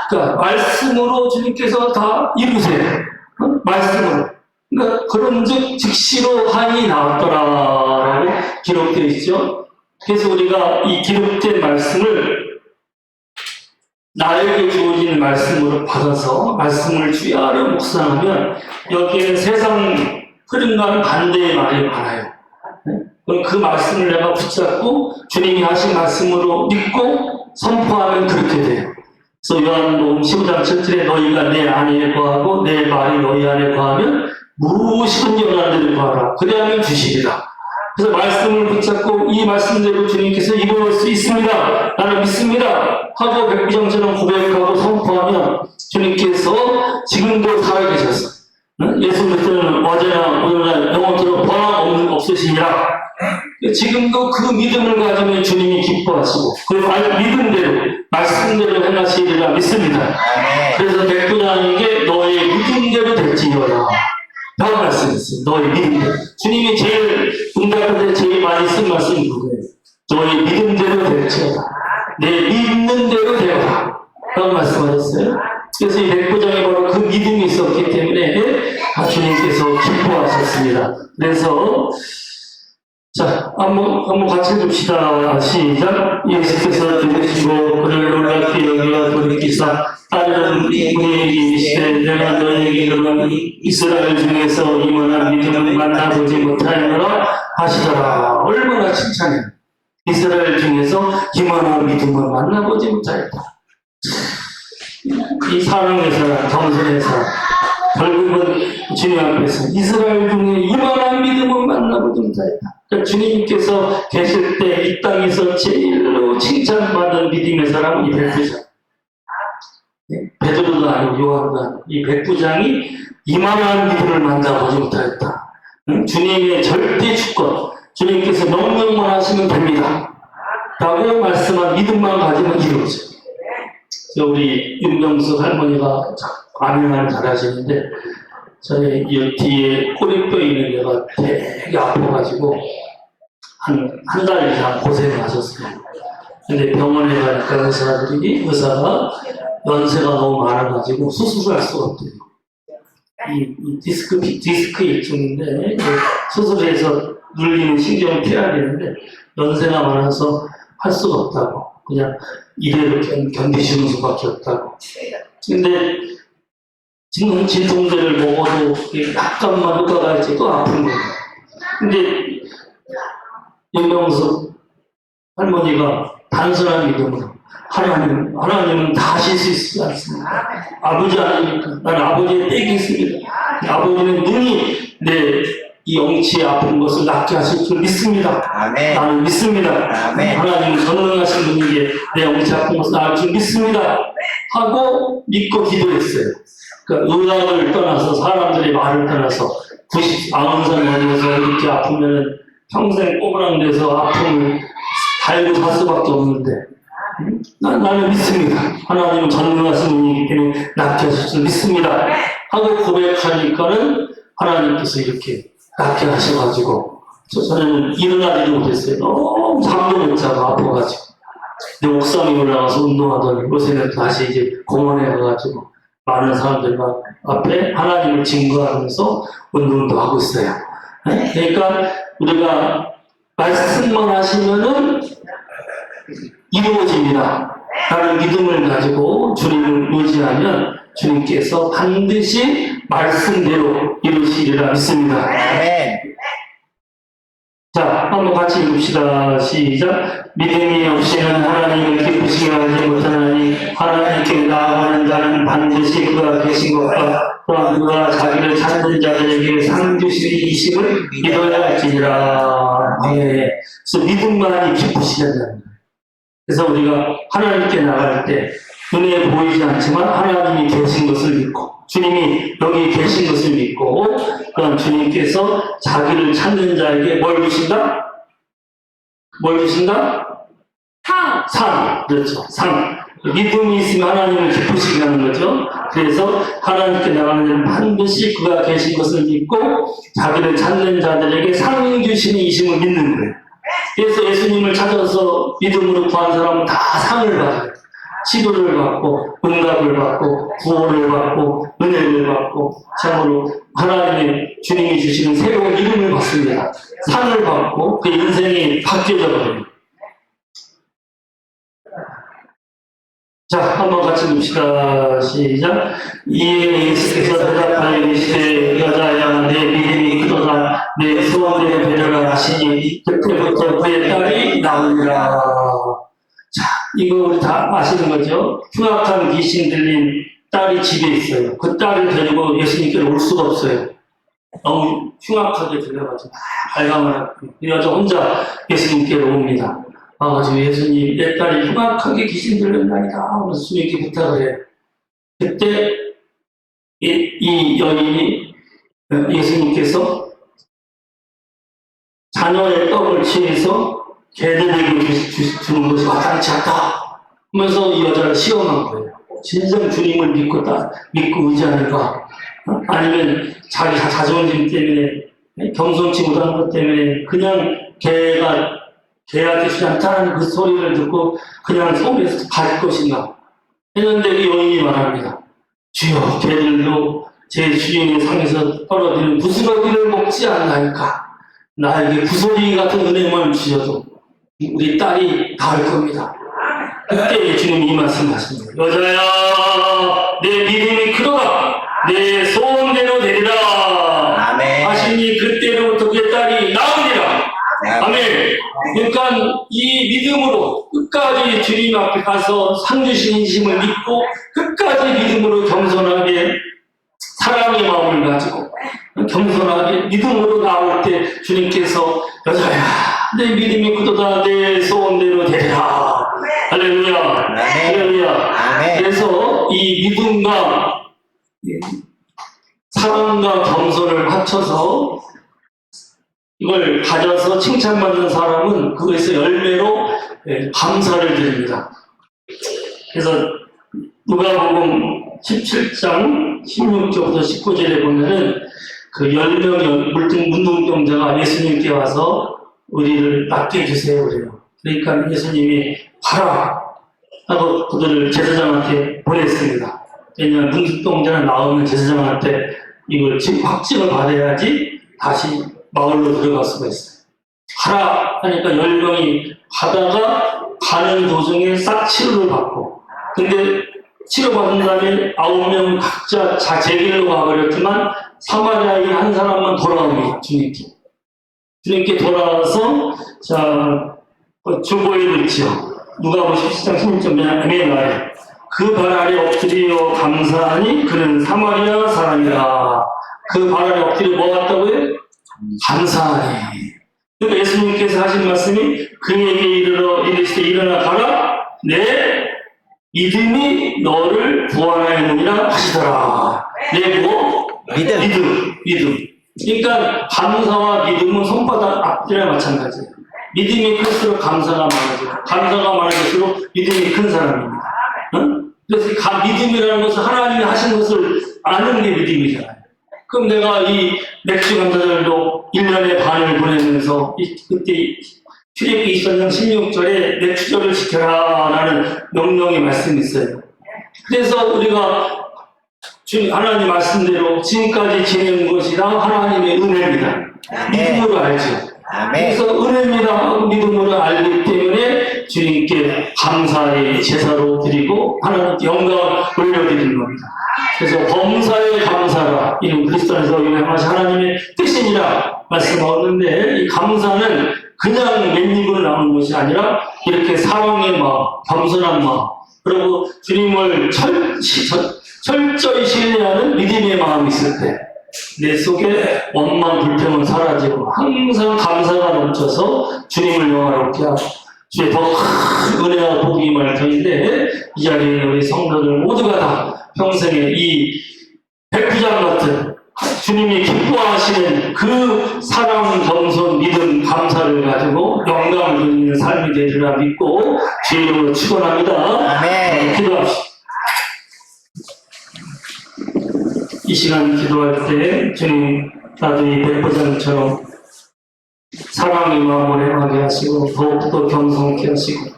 그러니까 말씀으로 주님께서 다 이루세요. 말씀으로. 그러니까 그런즉 즉시로 하인이 나왔더라라고 기록되어 있죠. 그래서 우리가 이 기록된 말씀을 나에게 주어진 말씀으로 받아서 말씀을 주야로 묵상하면 여기에는 세상 흐름과는 반대의 말이 많아요. 그럼 그 말씀을 내가 붙잡고 주님이 하신 말씀으로 믿고 선포하면 그렇게 돼요. 그래서 요한복음 15장 7절에 너희가 내 안에 거하고 내 말이 너희 안에 거하면 무엇이든지 원하는 대로 구하라. 그리하면 주시리라. 그래서 말씀을 붙잡고 이 말씀대로 주님께서 이루어질 수 있습니다. 나는 믿습니다. 하고 백부장처럼 고백하고 선포하면 주님께서 지금도 살아계셔서 예수 그리스도는 어제나 오늘날 영원토록 변함없으시니라. 지금도 그 믿음을 가지면 주님이 기뻐하시고 그 믿음대로 말씀대로 행하시리라 믿습니다. 그래서 백부장에게 너의 믿음대로 될지어다 라고 말씀했어요. 너의 믿음대로. 주님이 제일 응답할 때 제일 많이 쓴 말씀이 누구예요? 너의 믿음대로 될지어다. 내 믿는 대로 되어라 라고 말씀하셨어요. 그래서 이 백부장이 바로 그 믿음이 있었기 때문에 주님께서 기뻐하셨습니다. 그래서 자, 한번 같이 해줍시다. 시작. 예수께서 들으시고 그를 놀랍게 여겨 돌이키사 따르는 우리에게 이르시되 내가 너희에게 이르노니 이스라엘 중에서 이만한 믿음을 만나보지 못하였노라 하시더라. 얼마나 칭찬해요. 이스라엘 중에서 이만한 믿음을 만나보지 못하였다. 이 사랑의 사람, 겸손의 사람, 결국은 주님 앞에서 이스라엘 중에 이만한 믿음을 만나보지 못하였다. 그러니까 주님께서 계실 때 이 땅에서 제일로 칭찬받은 믿음의 사람은 이 백부장. 베드로도 아니고 요한도 아니고 이 백부장이 이만한 믿음을 만나보지 못하였다. 주님의 절대 주권, 주님께서 명령만 하시면 됩니다. 라고 말씀한 믿음만 가지면 이루어져요. 우리 윤병수 할머니가 암행을 잘 하시는데 저희 이 뒤에 꼬리뼈 있는 데가 되게 아파가지고 한 달 이상 고생을 하셨어요. 근데 병원에 가니까 의사가 연세가 너무 많아가지고 수술을 할 수가 없대요. 이 디스크 일종인데 수술해서 눌리는 신경을 펴야 되는데 연세가 많아서 할 수가 없다고. 그냥 이대로 견디시는 수밖에 없다고. 근데 지금 진통제를 먹어도 약간만 효과가 있지 또 아픈 거예요. 근데 윤병수 할머니가 단순한 믿음으로 하나님은 다 하실 수 있지 않습니까? 아버지 아닙니까? 나는 아버지의 떼기 있습니다. 아버지는 능히 내 이 영치의 아픈 것을 낫게 하실 줄 믿습니다. 아멘. 나는 믿습니다. 아멘. 하나님은 전능하신 분에게 내 영치 아픈 것을 나을 줄 믿습니다. 하고 믿고 기도했어요. 그러니까 의학을 떠나서 사람들의 말을 떠나서 90살 넘어서 이렇게 아프면 평생 꼬부랑돼서 아픔을 달고 살 수밖에 없는데 나는 믿습니다. 하나님은 전능하신 분이기 때문에 낫게 하실 줄 믿습니다. 하고 고백하니까는 하나님께서 이렇게 낫게 하셔가지고 저는 일어나지도 못했어요. 너무 잠도 못 자고 아파가지고. 근데 옥상에 올라가서 운동하더니 요새는 다시 이제 공원에 가가지고 많은 사람들 앞에 하나님을 증거하면서 운동도 하고 있어요. 그러니까 우리가 말씀만 하시면은 이루어집니다. 라는 믿음을 가지고 주님을 의지하면 주님께서 반드시 말씀대로 이루시리라 믿습니다. 아멘. 자, 한번 같이 읽읍시다. 시작. 믿음이 없이는 하나님을 기쁘시게 하지 못하나니 하나님께 나아가는 자는 반드시 그가 계신 것과 또한 그가 자기를 찾는 자들에게 상 주시는 이심을 믿어야 할지니라. 네. 그래서 믿음만이 기쁘시게 한다는 거예요. 그래서 우리가 하나님께 나갈 때 눈에 보이지 않지만 하나님이 계신 것을 믿고 주님이 여기 계신 것을 믿고 또한 주님께서 자기를 찾는 자에게 뭘 주신다? 뭘 주신다? 상. 그렇죠. 상. 믿음이 있으면 하나님을 기쁘시게 하는 거죠. 그래서 하나님께 나가는 자는 반드시 그가 계신 것을 믿고 자기를 찾는 자들에게 상 주시는 이심을 믿는 거예요. 그래서 예수님을 찾아서 믿음으로 구한 사람은 다 상을 받아요. 치료를 받고 응답을 받고 구원을 받고 은혜를 받고 참으로 하나님의 주님이 주시는 새로운 이름을 받습니다. 상을 받고 그 인생이 바뀌어져 버려요. 자, 한번 같이 봅시다. 시작. 이에 예수께서 대답하여 이르시되 여자야 내 믿음이 크도다 내 소원대로 되려라 하시니 그때부터 그의 딸이 나오니라. 자, 이거 우리 다 아시는 거죠? 흉악한 귀신 들린 딸이 집에 있어요. 그 딸을 데리고 예수님께로 올 수가 없어요. 너무 흉악하게 들려가지고 발광을 하고 이 여자 혼자 예수님께로 옵니다. 와가지고 예수님 내 딸이 흉악하게 귀신 들렸나이다 하면서 주님께 부탁을 해요. 그때 이 여인이 예수님께서 자녀의 떡을 취해서 개들에게 주는 것이 마땅치 않다 하면서 이 여자를 시험한 거예요. 진정 주님을 믿고 의지하는가 아니면 자기 자존심 때문에 경솔치 못하는 것 때문에 그냥 개한테 주지 않다는 그 소리를 듣고 그냥 속에서 갈 것인가 했는데 그 여인이 말합니다. 주여 개들도 제 주인의 상에서 떨어지는 부스러기를 먹지 않나이까 나에게 구소리 같은 은혜만 주셔도 우리 딸이 닿을 겁니다. 그때 주님이 이 말씀 하십니다. 여자야 내 믿음이 크도다 내 소원대로 되리라. 아멘. 하시니 그때로부터 그의 딸이 나으니라. 아멘. 그러니까 이 믿음으로 끝까지 주님 앞에 가서 상 주신 인심을 믿고 끝까지 믿음으로 겸손하게 사랑의 마음을 가지고 겸손하게 믿음으로 나올 때 주님께서 여자야 내 믿음이 크도다 내 소원대로 되리라. 할렐루야. 할렐루야. 그래서 이 믿음과 사랑과 겸손을 합쳐서 이걸 가져서 칭찬받는 사람은 그것에서 열매로 감사를 드립니다. 그래서 누가복음 17장 16절부터 19절에 보면은 그 10명의 문둥병자가 예수님께 와서 우리를 낫게 해주세요 그래요. 그러니까 예수님이 가라 하고 그들을 제사장한테 보냈습니다. 왜냐하면 문둥병자는 나오면 제사장한테 이걸 확증을 받아야지 다시 마을로 들어갈 수가 있어요. 가라 하니까 10명이 가다가 가는 도중에 싹 치료를 받고 근데 치료받은 다음에 9명 각자 제 길로 가버렸지만 사마리아인 한 사람만 돌아옵니다. 주님께 돌아와서 자 주보에 있죠. 누가복음 17장 16절 맨 말에 그 발 아래 엎드려 감사하니 그는 사마리아 사람이라. 그 발 아래 엎드려 뭐 같다고요? 감사하니. 그러니까 예수님께서 하신 말씀이 그에게 이르시되 일어나 가라 내 믿음이 너를 구원하였느니라 하시더라. 내 뭐? 믿음. 그러니까 감사와 믿음은 손바닥 앞뒤나 마찬가지예요. 믿음이 클수록 감사가 많아져요. 감사가 많아질수록 믿음이 큰 사람입니다. 응? 그래서 믿음이라는 것은 하나님이 하신 것을 아는 게 믿음이잖아요. 그럼 내가 이 맥주 감사절도 1년의 반을 보내면서 그때 출애굽기 24장 16절에 내 추절을 지켜라 라는 명령의 말씀이 있어요. 그래서 우리가 하나님 말씀대로 지금까지 지내는 것이라 하나님의 은혜입니다. 믿음으로 알죠. 그래서 은혜입니다 하고 믿음으로 알기 때문에 주님께 감사의 제사로 드리고 하나님께 영광을 올려드리는 겁니다. 그래서 범사에 감사라, 이는 그리스도 안에서 운행하신 하나님의 뜻이니라 말씀하셨는데, 이 감사는 그냥 맨입으로 나오는 것이 아니라 이렇게 사랑의 마음, 겸손한 마음, 그리고 주님을 철저히 신뢰하는 믿음의 마음이 있을 때 내 속에 원망, 불평은 사라지고 항상 감사가 넘쳐서 주님을 영화롭게 하고 주의 더 큰 은혜와 복이 임할 터인데, 이 자리에 있는 우리 성도들 모두가 다 평생에 이 백부장 같은 주님이 기뻐하시는 그 사랑, 겸손, 믿음, 감사를 가지고 영광을 드리는 삶이 되리라 믿고 주의 이름으로 축원합니다. 아멘. 기도합시다. 이 시간 기도할 때 주님, 나도 이 백부장처럼 사랑의 마음을 행하게 하시고 더욱더 겸손케 하시고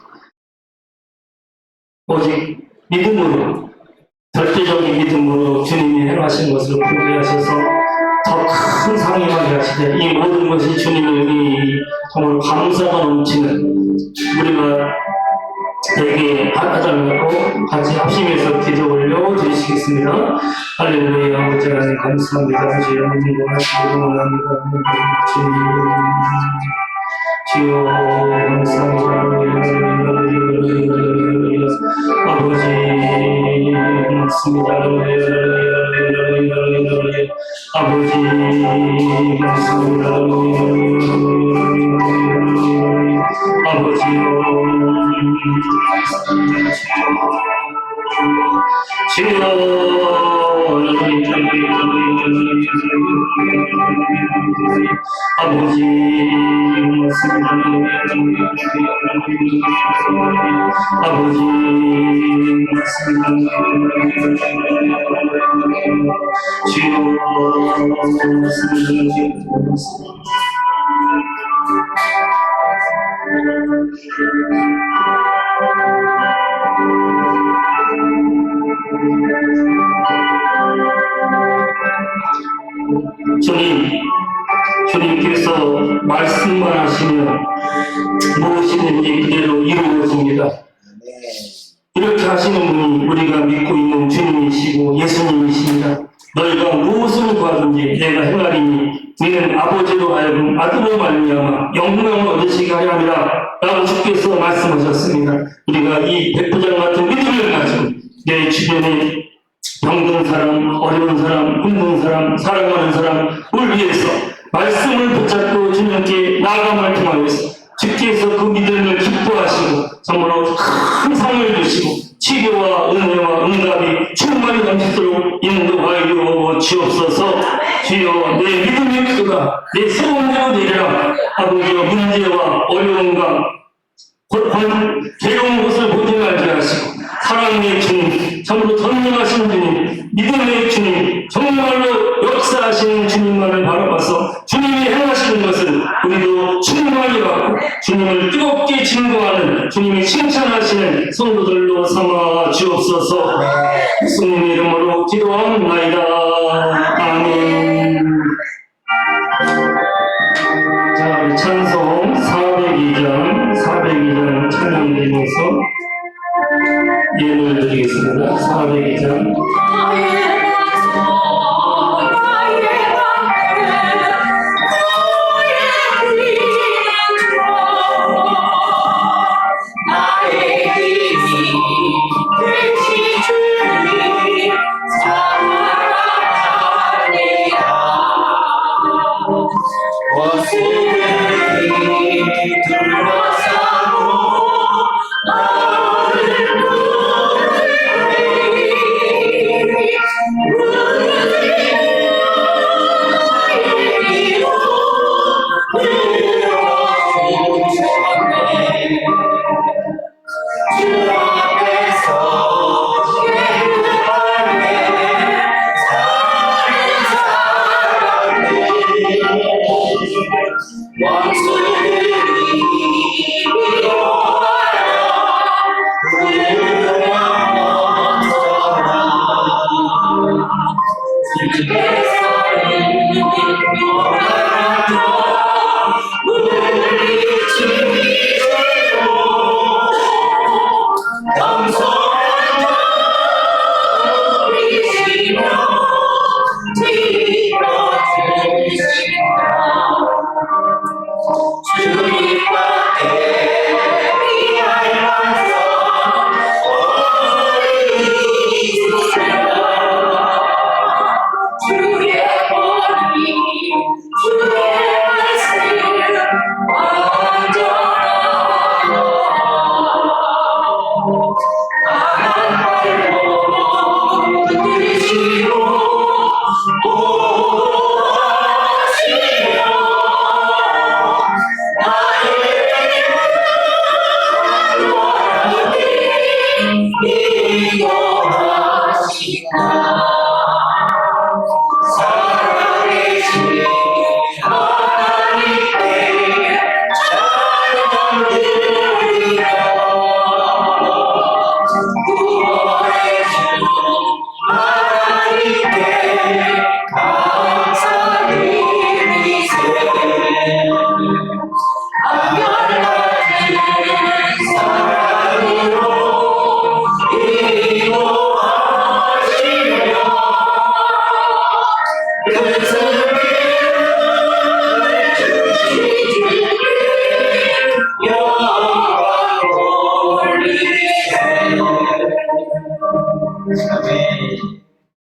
오직 믿음으로, 절대적인 믿음으로 주님이 행하신 것을 보게 하셔서 더 큰 상임하게 하시되, 이 모든 것이 주님의 은혜, 정말 감사가 넘치는 우리가 되게 하자고 같이 합심해서 기도 올려 드리시겠습니다. 할렐루야. 아버지 하나님 감사합니다. 주여 인도하시기를 원합니다. 주여 감사합니다. 아버지 고맙습니다. 아버지 감사합니다. 아버지요 아버지 고맙습니다. 아버지 고맙습니다. 주여 고맙습니다. 주님께서 말씀만 하시면 무엇이든지 그대로 이루어집니다. 이렇게 하시는 분이 우리가 믿고 있는 주님이시고 예수님이십니다. 너희가 무엇을 구하든지 내가 행하리니 너희는 아버지로 하여금 아들로 말미암아 영광을 얻으시게 하려 함이라 라고 주께서 말씀하셨습니다. 우리가 이 백부장 같은 믿음을 가지고 내 주변에 병든 사람, 어려운 사람, 힘든 사람, 사랑하는 사람을 위해서 말씀을 붙잡고 주님께 나아감을 통하여서 주께서 그 믿음을 기뻐하시고 정말로 큰 상을 주시고 치료와 은혜와 응답이 충만히 넘치도록 인도하여 주옵소서. 주여 내 믿음의 기도가 내 소원대로 되리라. 아버지여 문제와 어려움과 괴로운 것을 보지 말게 하시고 사랑의 주님, 참으로 전능하신 주님, 믿음의 주님, 정말로 역사하시는 주님만을 바라봐서 주님이 행하시는 것을 우리도 충만히 받고 주님을 뜨겁게 증거하는 주님이 칭찬하시는 성도들로 삼아 주옵소서. 예수님의 이름으로 기도합나이다. 아멘. 자, 우리 찬송 402장 찬양 드리면서 예물 드리겠습니다. 402장.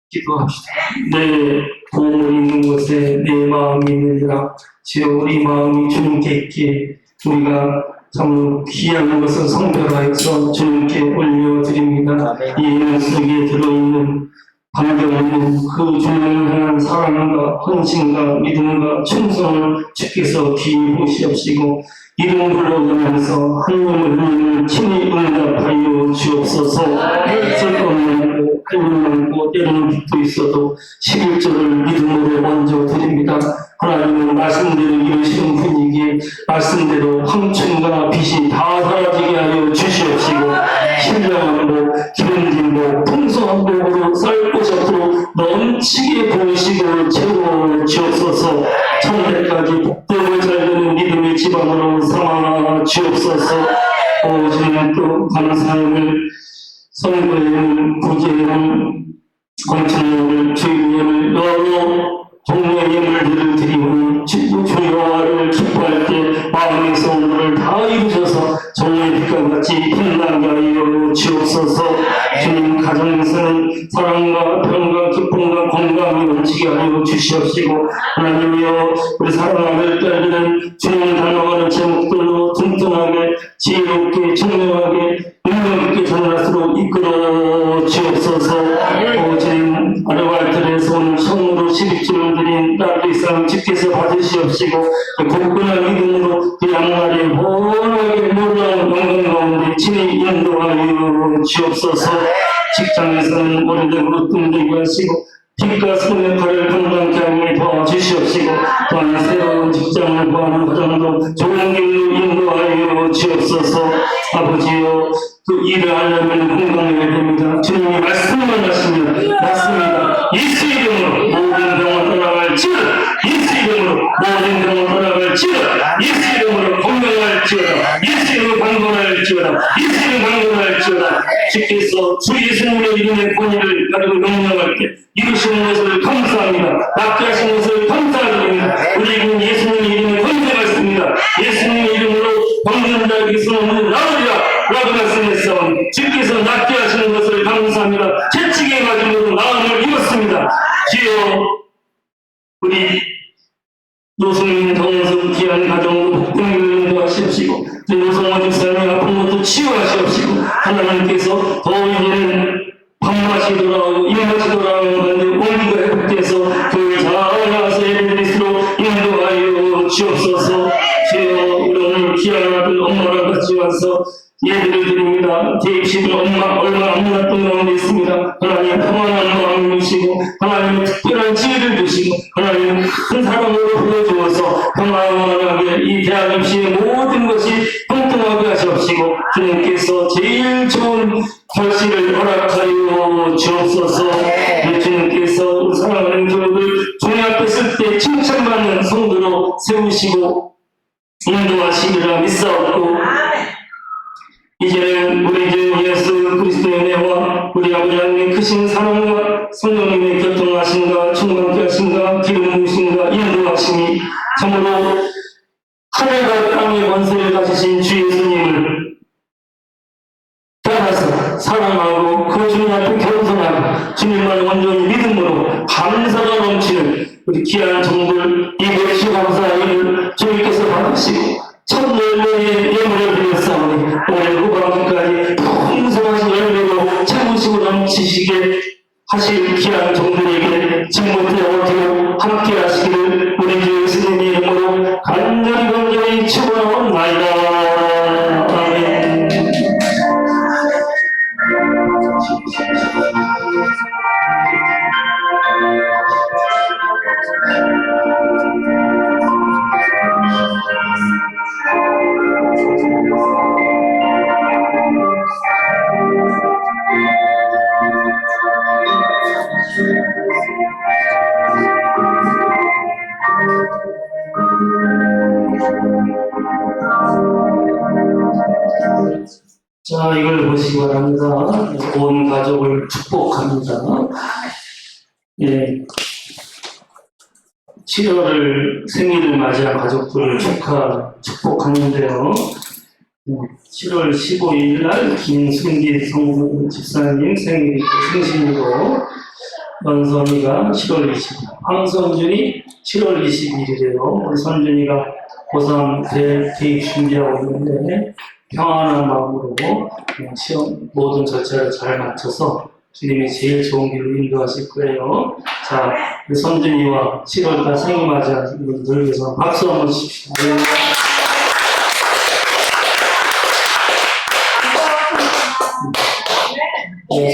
기도합시다. 내 도움을 있는 곳에 내 마음이 있느니라. 주여 우리 마음이 주님께 있기에 우리가 참 귀한 것을 성별하여서 주님께 올려드립니다. 이 예물 속에 들어있는 감격있는 그 주님을 향한 사랑과 헌신과 믿음과 충성을 주께서 귀히 보시옵시고 이름 불러가면서 한몸을 흘리는 친히 응답하여 주옵소서. 쓸것없고 할일많고 때로는 빚도 있어도 11조를 믿음으로 먼저 드립니다. 하나님은 말씀대로 이루시는 분이기에 말씀대로 황춘과 빛이 다 사라지게 하여 주시옵시고 신령한 복, 기름진 복, 풍성한 복으로 쌀 곳 앞으로 넘치게 부으시고 채워 주옵소서. 천대까지 복덕을 잘 되는 믿음의 기반으로 삼아 주옵소서. 주님 또 감사함을 선거에는 구제에는 건축물을 주의를 여러 동네 예물들을 드리오니 주여와를 기뻐할 때 마음의 소원을 다 이루셔서 정의 빛과 같이 빛나게 하여 주옵소서. 주님 가정에서는 사랑과 평과 기쁨과 건강이 넘치게 하여 주시옵시고 하나님이여 우리 사랑하는 딸들은 주님 닮아가는 제목들로 튼튼하게 지혜롭게 청명하게 능력 있게 자녀로 이끌어 주옵소서. 주님 아르바이트에서 오늘 성으로 11조를 드린 딸들 이상 주께서 받으시옵시고 굳건한 믿음으로 그 양날에 홀하게 놀라운 영광 가운데 친히 인도하여 주옵소서. 직장에서는 오래되고 뜸들게 하시고 빛과 손의 팔을 감당케 하여 도와주시옵시고 또한 새로운 직장을 구하는 과정도 좋은 길로 인도하여 주옵소서. 아버지여 그 일을 하려면 건강해야 됩니다. 주님이 말씀만 하시면 맞습니다. 예수 이름으로 모든 병을 떠나갈지어다. 예수 이름으로 모든 병을 떠나갈지어다. 예수 이름으로 건강할지어다. 예수 이름으로 강건할지어다. 예수 이름으로 강건할지어다. 주께서 주 예수님의 이름의 권위를 가지고 명령할 때 이루시는 것을 감사합니다. 낫게 하시는 것을 감사드립니다. 우리는 예수님의 이름을 건강했습니다. 예수님의 이름으로 병든 자에게서 나으리라 라고 말씀했사오니 주께서 낫게 하시는 것을 감사합니다. 채찍에 맞음으로 나음을 입었습니다. 주여 우리 노승민 정은석 귀한 가정으로 복동을 인도하시옵시고 노성화 집사님의 아픈 것도 치유하시옵시고 하나님께서 더 이제는 밥맛이 돌아오고 입맛이 돌아오는 가운데 원리가 회복돼서 교회 잘 나가서 예배드리도록 인도하여 주옵소서. 주여 오늘 귀한 아들 엄마랑 같이 와서 예배를 드립니다. 제 입식을 얼마 안 몰랐던 가운데 있습니다. 하나님 평안한 마음을 주시고 하나님 특별한 지혜를 주시고 하나님 큰 사랑으로 불러주어서 평안하게 이 대학 입시의 모든 것이 통통하게 하시옵시고 주님께서 제일 좋은 결실을 허락하여 주옵소서. 주님께서 사랑하는 교회를 종이 앞에 쓸 때 칭찬받는 성도로 세우시고 인도하시리라 믿사옵고 이제는 우리 주 예수 그리스도의 은혜와 우리 아버지 하나님의 크신 사랑과 성령님의 교통하심과 충만케 하심과 기름 부으심과 인도하심이 참으로 한 땅의 권세를 가지신 주 예수님을 따라서 사랑하고 그 주님 앞에 겸손하고 주님만 온전히 믿음으로 감사가 넘치는 우리 귀한 종들 이 멸치 감사를 주님께서 받으시고 첫 열매의 예물을 드렸사오니 오늘 후반기까지 풍성하신 열매로 참으시고 넘치시게 하실 귀한 종들에게 지금부터 어디로 함께 하시기를 우리 주 예수님의 이름으로 간절히 축원하옵나이다. 아멘. 자, 이걸 보시기 바랍니다. 온 가족을 축복합니다. 예. 7월을 생일을 맞이한 가족들을 축복하는데요. 7월 15일 날 김순기 성부 집사님 생일이고 생신이고 연선이가 7월 20일, 황선준이 7월 21일이에요. 우리 선준이가 고3 대입 준비하고 있는데 평안한 마음으로 시험 모든 절차를 잘 마쳐서 주님이 제일 좋은 길로 인도하실 거예요. 자, 우리 선준이와 7월달 생일 맞이하는 분들 위해서 박수 한번 주십시오.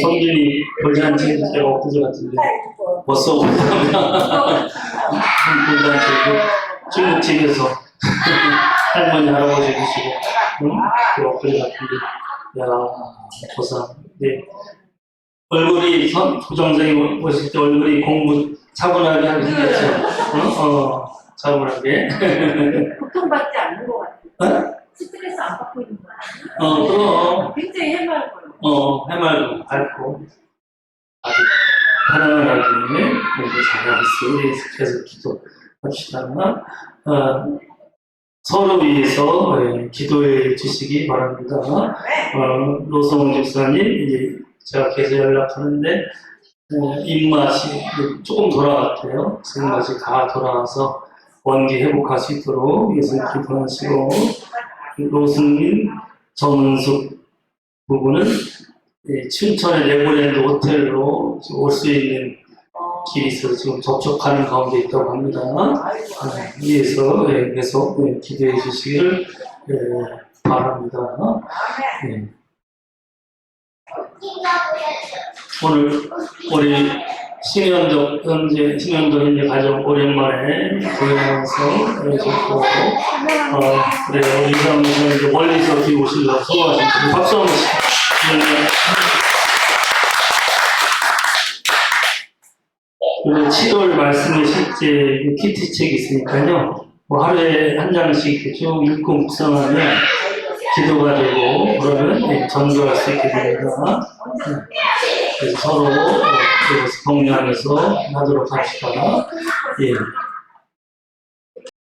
선준이 돌잔치 제가 엊그제 같은데 벌써 올라오면 중국집에서 할머니 할아버지 계시고 그 엊그제 같은데 야 고상 네. 얼굴이 부정생이 보실 때 얼굴이 공부 차분하게 하기 생겼죠? 차분하게 고통받지 않는 것 같아요. 스트레스 안 받고 있는 거 같아요. 그럼 굉장히 해맑아요. 해맑고 밝고 아주 편안하게 공부 잘할 수 있어서 계속 기도합시다. 서로 위해서 기도해 주시기 바랍니다. 노성훈 집사님, 이제 제가 계속 연락하는데, 입맛이 조금 돌아갔대요. 지금까지 다 돌아와서 원기 회복할 수 있도록 예수 기도하시고, 노승민, 정은숙 부부는 춘천의 레고랜드 호텔로 올 수 있는 길이 있어서 지금 접촉하는 가운데 있다고 합니다. 위에서 계속 기도해 주시기를 바랍니다. 오늘 우리 신현도 현재 가족 오랜만에 보면서 그래서 우리 이사님은 이제 멀리서 뒤 오시려고 소모하신 박수 한번 그리고 7월 말씀에 실제 키트책이 있으니까요. 하루에 한 장씩 쭉 읽고 묵상하면 기도가 되고 그러면 전도할 수 있게 됩니다. 그래서 서로 격려하면서 하도록 합시다. 예.